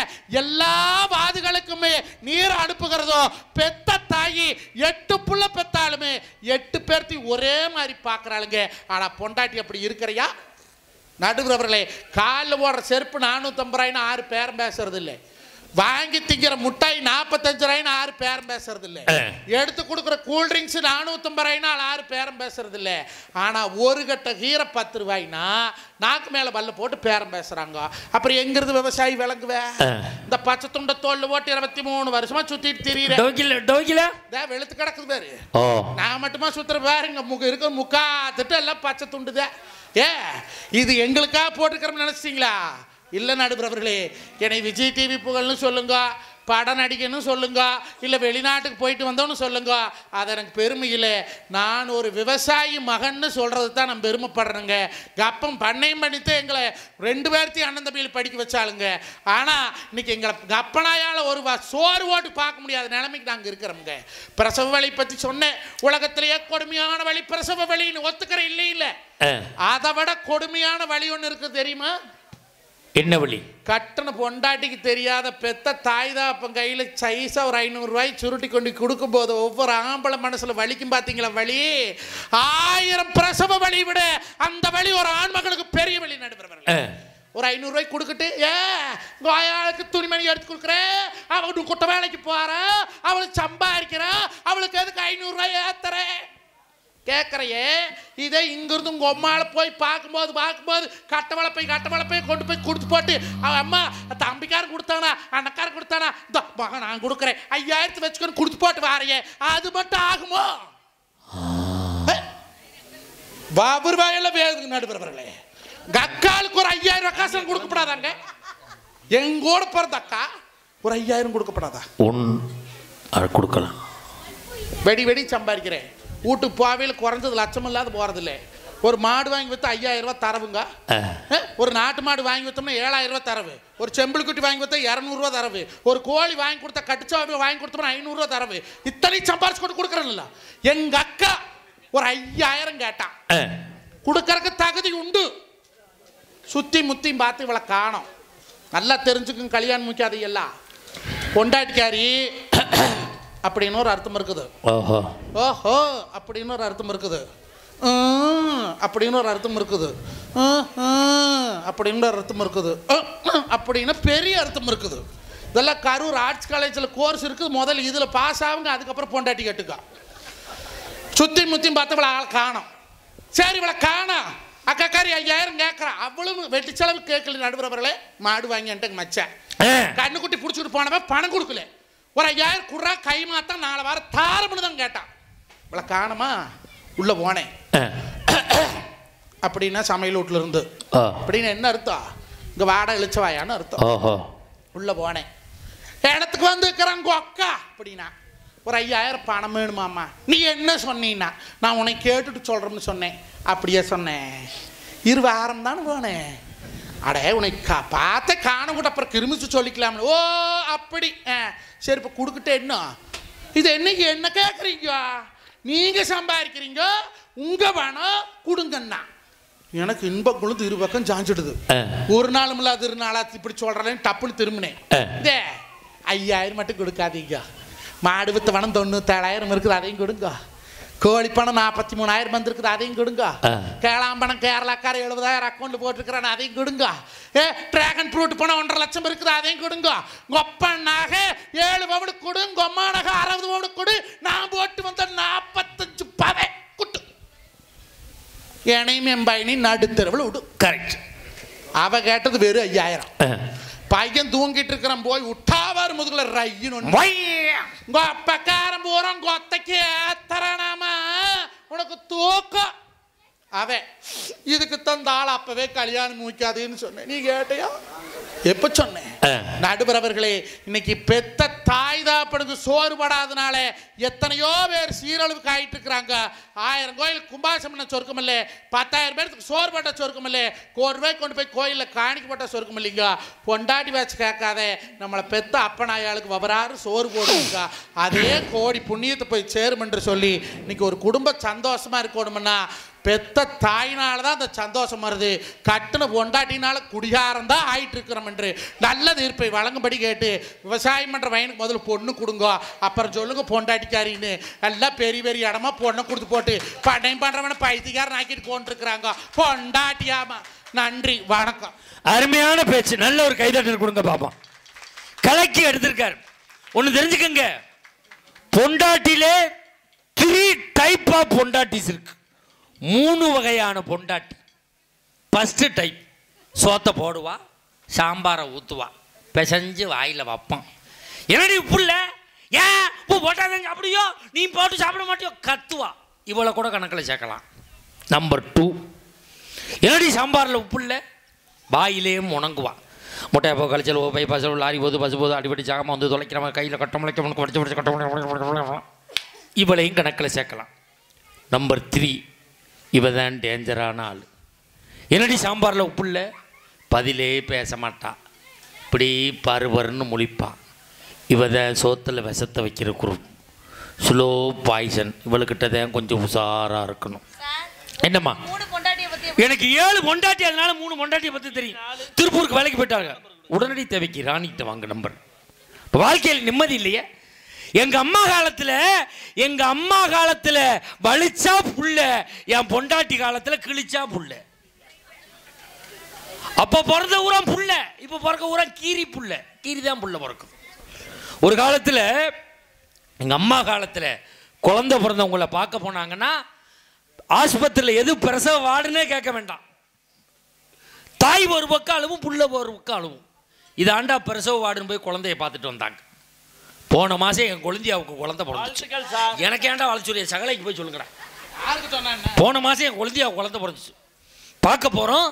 எல்லா வாதுகளுக்குமே நீர் அனுப்புகிறதோ, பெத்த தாயி 8 புள்ள பெத்தாலுமே 8 பேர்த்தையும் ஒரே மாதிரி பார்க்குறாளுங்க. ஆனால் பொண்டாட்டி அப்படி இருக்கிறையா? நடுவுறவர்களே, காலில் போடுற செருப்பு 450 ரூபாய்னு 6 பேரம் பேசுறது இல்லை. வாங்கி திங்கிற முட்டாய் 45 ரூபாய்னு யாரு பேரம் பேசுறது இல்ல. எடுத்து கொடுக்குற கூல் ட்ரிங்க்ஸ் 450 ரூபாய்னா யாரு பேரம் பேசுறது இல்ல. ஆனா ஒரு கட்ட கீரை 10 ரூபாய்னா நாக்கு மேல பல்ல போட்டு பேரம் பேசுறாங்க. அப்புறம் எங்கிருந்து விவசாயி விளங்குவே? இந்த பச்சை துண்ட தோல்ல போட்டு 23 வருஷமா சுத்திட்டு திரியிற வெளுத்து கிடக்குது பாரு. நான் மட்டுமா சுத்துற பாருங்க இருக்க முக்காத்துட்டு எல்லாம் பச்சை துண்டுதே. இது எங்களுக்காக போட்டுக்கிறோம்னு நினைச்சிட்டீங்களா? இல்லை நடுபவர்களே, என்னை விஜய் டிவி புகழ்னு சொல்லுங்க, படம் நடிக்கணும்னு சொல்லுங்க, இல்லை வெளிநாட்டுக்கு போயிட்டு வந்தோன்னு சொல்லுங்க, அது எனக்கு பெருமை இல்லை. நான் ஒரு விவசாயி மகன்னு சொல்கிறது தான் நான் பெருமைப்படுறேங்க. கப்பம் பண்ணையும் பண்ணிட்டு எங்களை 2 பேர்த்தையும் அண்ணன் தம்பியில் படிக்க வச்சாளுங்க. ஆனால் இன்னைக்கு எங்களை கப்பனாயால் ஒரு சோறு ஓட்டு பார்க்க முடியாத நிலைமைக்கு நாங்கள் இருக்கிறோம்ங்க. பிரசவ வலி பற்றி சொன்னேன். உலகத்திலேயே கொடுமையான வலி பிரசவ வலின்னு ஒத்துக்கிற இல்லை. அதை விட கொடுமையான வலி ஒன்று இருக்குது தெரியுமா? என்ன வழி? கட்டண பொண்டாட்டிக்கு தெரியாத பெத்த தாய் தான் அப்போ கையில் சைஸா ஒரு 500 ரூபாய் சுருட்டி கொண்டு கொடுக்கும் போது ஒவ்வொரு ஆம்பளை மனசுல வலிக்கும். பார்த்தீங்களா வலி? 1000 பிரசவ வலி விட அந்த வலி ஒரு ஆண்மகளுக்கு பெரிய வலி நடுபவர்கள். ஒரு 500 ரூபாய் கொடுக்கிட்டு கோயாளுக்கு துணிமணி எடுத்து கொடுக்குறேன், அவளுக்கு குட்ட வேலைக்கு போற, அவளுக்கு சம்பாதிக்கிற, அவளுக்கு எதுக்கு 500 ரூபாய் ஏத்துறேன் கேட்குறையே. இதே இங்கிருந்து உங்கள் அம்மாவை போய் பார்க்கும்போது கட்ட வளப்பை கொண்டு போய் கொடுத்து போட்டு அவன் அம்மா தம்பிக்காரன் கொடுத்தானா அண்ணக்காரன் கொடுத்தானா இந்த மகன் நான் கொடுக்குறேன் 5000 வச்சுக்கொண்டு கொடுத்து போட்டு வாரையே, அது மட்டும் ஆகுமோ? பாபுர் வாயெல்லாம் வேதுங்க நடுபவர்களே. அக்காளுக்கு ஒரு 5000 காசு கொடுக்கப்படாதாங்க? எங்கூட பிறந்த அக்கா ஒரு 5000 கொடுக்கப்படாதா? கொடுக்கலாம். வெடி சம்பாதிக்கிறேன். வீட்டுக்கு போவையில் குறைஞ்சது லட்சம் இல்லாத போறதில்ல. ஒரு மாடு வாங்கி விற்றா 5000 ரூபாய் தரவுங்க. ஒரு நாட்டு மாடு வாங்கி விற்றோம்னா 7000 ரூபாய் தரவு. ஒரு செம்பிள் குட்டி வாங்கி விற்றா 200 ரூபா தரவு. ஒரு கோழி வாங்கி கொடுத்தா கட்டுச்சாவை வாங்கி கொடுத்தோம்னா 500 ரூபா தரவு. இத்தனை சம்பாரிச்சு கொண்டு கொடுக்குறேன்ல. எங்க அக்கா ஒரு 5000 கேட்டான். கொடுக்கறக்கு தகுதி உண்டு. சுத்தி முத்தியும் பார்த்து இவளை காணோம். நல்லா தெரிஞ்சுக்கும். கல்யாணம் முக்கியாத எல்லாம் பொண்டாட்டிக்காரி அப்படின்னு ஒரு அர்த்தம் இருக்குது. ஓஹோ அப்படின்னு ஒரு அர்த்தம் இருக்குது. அப்படின்னு ஒரு அர்த்தம் இருக்குது. அப்படின்னு ஒரு அர்த்தம் இருக்குது. அப்படின்னு பெரிய அர்த்தம் இருக்குது. இதெல்லாம் கரூர் ஆர்ட்ஸ் காலேஜில் கோர்ஸ் இருக்குது. முதல்ல இதில் பாஸ் ஆகுங்க, அதுக்கப்புறம் பொண்டாட்டி கேட்டுக்கா. சுத்தி முத்தியும் பார்த்து இவளை ஆள் காணோம். சரி இவளை காணோம். அக்காக்காரி 5000 கேட்குறான். அவ்வளவு வெட்டி செலவு கேட்கல நடுபவர்களே. மாடு வாங்கிட்டு மச்சேன் கண்ணுக்குட்டி பிடிச்சிட்டு போனவன் பணம் கொடுக்கல. ஒரு 5000 குர்ரா கை மாத்தா 4 வாரம் தாரம்னு தான் கேட்டான். இவளை காணுமா உள்ள போனேன். அப்படின்னா சமையல் வீட்டுல இருந்து அப்படின்னு என்ன அர்த்தம்? இங்க வாடா இழிச்சவாயான்னு அர்த்தம். உள்ள போனேன். இடத்துக்கு வந்து இருக்கிறாங்க அக்கா அப்படின்னா ஒரு 5000 பணம் வேணுமாம்மா. நீ என்ன சொன்னீன்னா நான் உன்னை கேட்டுட்டு சொல்றேன்னு சொன்னேன். அப்படியே சொன்னேன். 2 வாரம் தானே போனேன். அடே உனக்கு பார்த்த காணக்கூட அப்புறம் கிருமிச்சு சொல்லிக்கலாம். ஓ அப்படி சரி இப்போ கொடுக்கிட்டே என்ன இது என்னைக்கு என்ன கேட்குறீங்க? நீங்கள் சம்பாதிக்கிறீங்க, உங்கள் பணம் கொடுங்கண்ணா. எனக்கு இன்பம் கொழுந்து 2 பக்கம் சாஞ்சிடுது. ஒரு நாளும் இல்லாத 2 நாளாச்சு இப்படி சொல்கிறேன்னு டப்புன்னு திரும்பினேன். இதே 5000 மட்டும் கொடுக்காதீங்க. மாடு வித்த பணம் 97,000 இருக்குது, அதையும் கொடுங்க. கோழி பணம் 43,000 வந்திருக்குது, அதையும் கொடுங்க. கேளாம்பணம் கேரளாக்கார 70,000 அக்கௌண்ட் போட்டிருக்கிறான், அதையும் கொடுங்க. டிராகன் ஃப்ரூட் பணம் 1.5 லட்சம் இருக்குது, அதையும் கொடுங்க. கொப்பனாக 7 பவுனுக்கு கொடு, கொம்மானாக 60 பவுனுக்கு கொடு. நான் போட்டு வந்த 45 பவை குட்டு என்னையும் எம்பாயினி நடுத்தரவில் விடு. கரெக்ட். அவ கேட்டது வெறும் 5000. பையன் தூங்கிட்டு இருக்கிறான். போய் விட்டாவார் முதுகுல ரையின்னு அப்பக்காரன் போறான். கொத்தைக்கு ஏத்தறானாமா உனக்கு தூக்கம். அவன் இதுக்கு தந்த ஆள் அப்பவே கல்யாணம் முடிக்காதுன்னு சொன்னேன். நீ கேட்டியா? எப்ப சொன்னேன்? நடுபரவர்களே, இன்னைக்கு பெத்த தாய் தாப்பனுக்கு சோறு படாதனால எத்தனையோ பேர் சீரழிவுக்கு ஆயிட்டு இருக்கிறாங்க. 1000 கோயில் கும்பாசம் பண்ண சொர்க்கம் இல்லை, 10,000 பேருக்கு சோறு பட்ட சொர்க்கம் இல்லை, 1 ரூபாய்க்கு கொண்டு போய் கோயிலில் காணிக்கு போட்ட சொர்க்கம் இல்லைங்க. பொண்டாட்டி வச்சு கேட்காத நம்மளை பெத்த அப்பனாயாளுக்கு வவராறு சோறு போடுங்க. அதே கோடி புண்ணியத்தை போய் சேரும் என்று சொல்லி இன்னைக்கு ஒரு குடும்ப சந்தோஷமா இருக்கணும்னா பெத்த தாயினால தான் அந்த சந்தோஷம் வருது. கட்டுன பொண்டாட்டினால குடிகாரம் தான் ஆயிட்டு இருக்கிறோம் என்று நல்ல தீர்ப்பை வழங்கும்படி கேட்டு விவசாயம் பண்ணுற வயனுக்கு முதல்ல பொண்ணு கொடுங்க, அப்புறம் சொல்லுங்க பொண்டாட்டிக்காரின்னு. எல்லாம் பெரிய பெரிய இடமா பொண்ணை கொடுத்து போட்டு பண்டையும் பண்ணுறவன பைத்தியக்காரன் ஆக்கிட்டு கொண்டிருக்கிறாங்க. பொண்டாட்டியாமா. நன்றி, வணக்கம். அருமையான பேச்சு. நல்ல ஒரு கைதட்டல் கொடுங்க பாப்போம். கலக்கி எடுத்திருக்காரு. ஒன்று தெரிஞ்சுக்கங்க, பொண்டாட்டிலே 3 டைப் ஆஃப் பொண்டாட்டிஸ் இருக்கு. 3 வகையான பொண்டாட்டி. ஃபர்ஸ்ட் டைப் சோத்தை போடுவா, சாம்பாரை ஊற்றுவா, பிசைஞ்சு வாயில் வைப்பான். என்னடி உப்பு இல்லை, ஏன் உப்பு போட்டாங்க அப்படியோ, நீ போட்டு சாப்பிட மாட்டியோ கத்துவா. இவளை கூட கணக்கில் சேர்க்கலாம். நம்பர் 2, என்னடி சாம்பாரில் உப்பு இல்லை, வாயிலே முணங்குவா. முட்டையை போ கழிச்சல் பை பசு லாரி போது பசு போது அடிப்படி சாகமாக வந்து தொலைக்கிறவன் கையில் கட்ட முளைக்க படிச்சு படிச்சு கட்ட, இவளையும் கணக்கில் சேர்க்கலாம். நம்பர் 3, இவ தான் டேஞ்சரான ஆள். என்னடி சாம்பாரில் உப்பு இல்லை, பதிலே பேச மாட்டா, இப்படி பருன்னு முழிப்பான். இவ தான் சோத்தில் விஷத்தை வைக்கிற குரூப், ஸ்லோ பாய்சன். இவளுக்கிட்ட தான் கொஞ்சம் உஷாராக இருக்கணும். என்னம்மா, எனக்கு 7 பொண்டாட்டி, அதனால 3 பொண்டாட்டியை பற்றி தெரியும். திருப்பூருக்கு வேலைக்கு போயிட்டாங்க. உடனடி தேவைக்கு ராணிகிட்ட வாங்க நம்பர். இப்போ வாழ்க்கையில் நிம்மதி இல்லையே. எங்க அம்மா காலத்துல வலிச்சா புள்ள, என் பொண்டாட்டி காலத்துல கிழிச்சா புள்ள. அப்ப பிறந்த ஊரம் புள்ள, இப்ப பிறக்க ஊரம் கீரி புள்ள. கீரி தான் புள்ள பிறக்கும். ஒரு காலத்துல எங்க அம்மா காலத்துல குழந்தை பிறந்தவங்களை பார்க்க போனாங்கன்னா ஆஸ்பத்திரியில் எது பிரசவ வார்டுன்னே கேட்க வேண்டாம். தாய் ஒரு பக்கம் அழுவும், புள்ள ஒரு பக்கம் அழுவும். இது ஆண்டா பிரசவ வார்டுன்னு போய் குழந்தைய பார்த்துட்டு வந்தாங்க. போன மாதம் என் குழந்தையாவுக்கு குழந்தை பிறந்துச்சு. எனக்கு ஏன்டா வளர்ச்சுரிய சகலைக்கு போய் சொல்லுங்கிறேன். போன மாதம் என் குழந்தையாவுக்கு குழந்தை பிறந்துச்சு. பார்க்க போகிறோம்,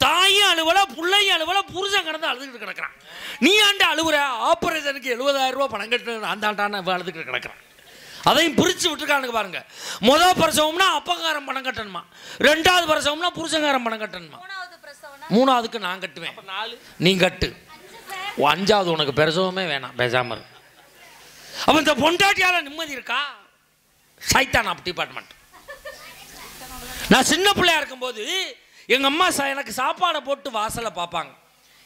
தாயும் அழுவலை, பிள்ளையும் அழுவலை, புருஷன் கிடந்து அழுதுகிட்டு கிடக்கிறான். நீ ஆண்டா அழுவுற, ஆப்ரேஷனுக்கு 70,000 ரூபா பணம் கட்டு அந்த ஆண்டான அழுதுகிட்டு கிடக்கிறான். அதையும் பிரித்து விட்டுருக்கானுங்க பாருங்க. முதல் பிரசவம்னா அப்பங்காரம் பணம் கட்டணுமா, 2வது பிரசவம்னா புருஷங்காரம் பணம் கட்டணுமா, 3வதுக்கு நான் கட்டுவேன், நீ கட்டு, 5வது உனக்கு பிரசவமே வேணாம், பேசாம இருக்கு. அப்ப இந்த பொண்டாட்டியால நிம்மதி இருக்கா? சைத்தான் அப்ப டிபார்ட்மெண்ட். நான் சின்ன பிள்ளையா இருக்கும்போது எங்க அம்மா எனக்கு சாப்பாடை போட்டு வாசலை பார்ப்பாங்க.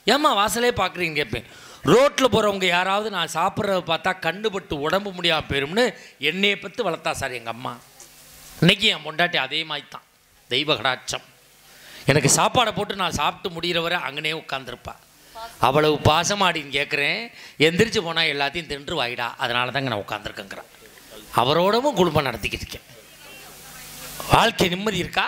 ஏம்மா வாசலே பார்க்குறீங்க கேட்பேன். ரோட்டில் போகிறவங்க யாராவது நான் சாப்பிட்றத பார்த்தா கண்டுபட்டு உடம்பு முடியாமல் போயிரும்னு என்னையை பற்றி வளர்த்தா சார் எங்கள் அம்மா. இன்னைக்கு என் பொண்டாட்டி அதே மாதிரி தான், தெய்வ கடாட்சம். எனக்கு சாப்பாடை போட்டு நான் சாப்பிட்டு முடிகிற வரை அங்கனே உட்காந்துருப்பா. அவ்வளவு பாசமாடின்னு கேட்குறேன். எந்திரிச்சு போனால் எல்லாத்தையும் தின்று வாயிடா, அதனால தாங்க நான் உட்காந்துருக்கேங்கிறேன். அவரோடவும் குடும்பம் நடத்திக்கிட்டு இருக்கேன். வாழ்க்கை நிம்மதி இருக்கா?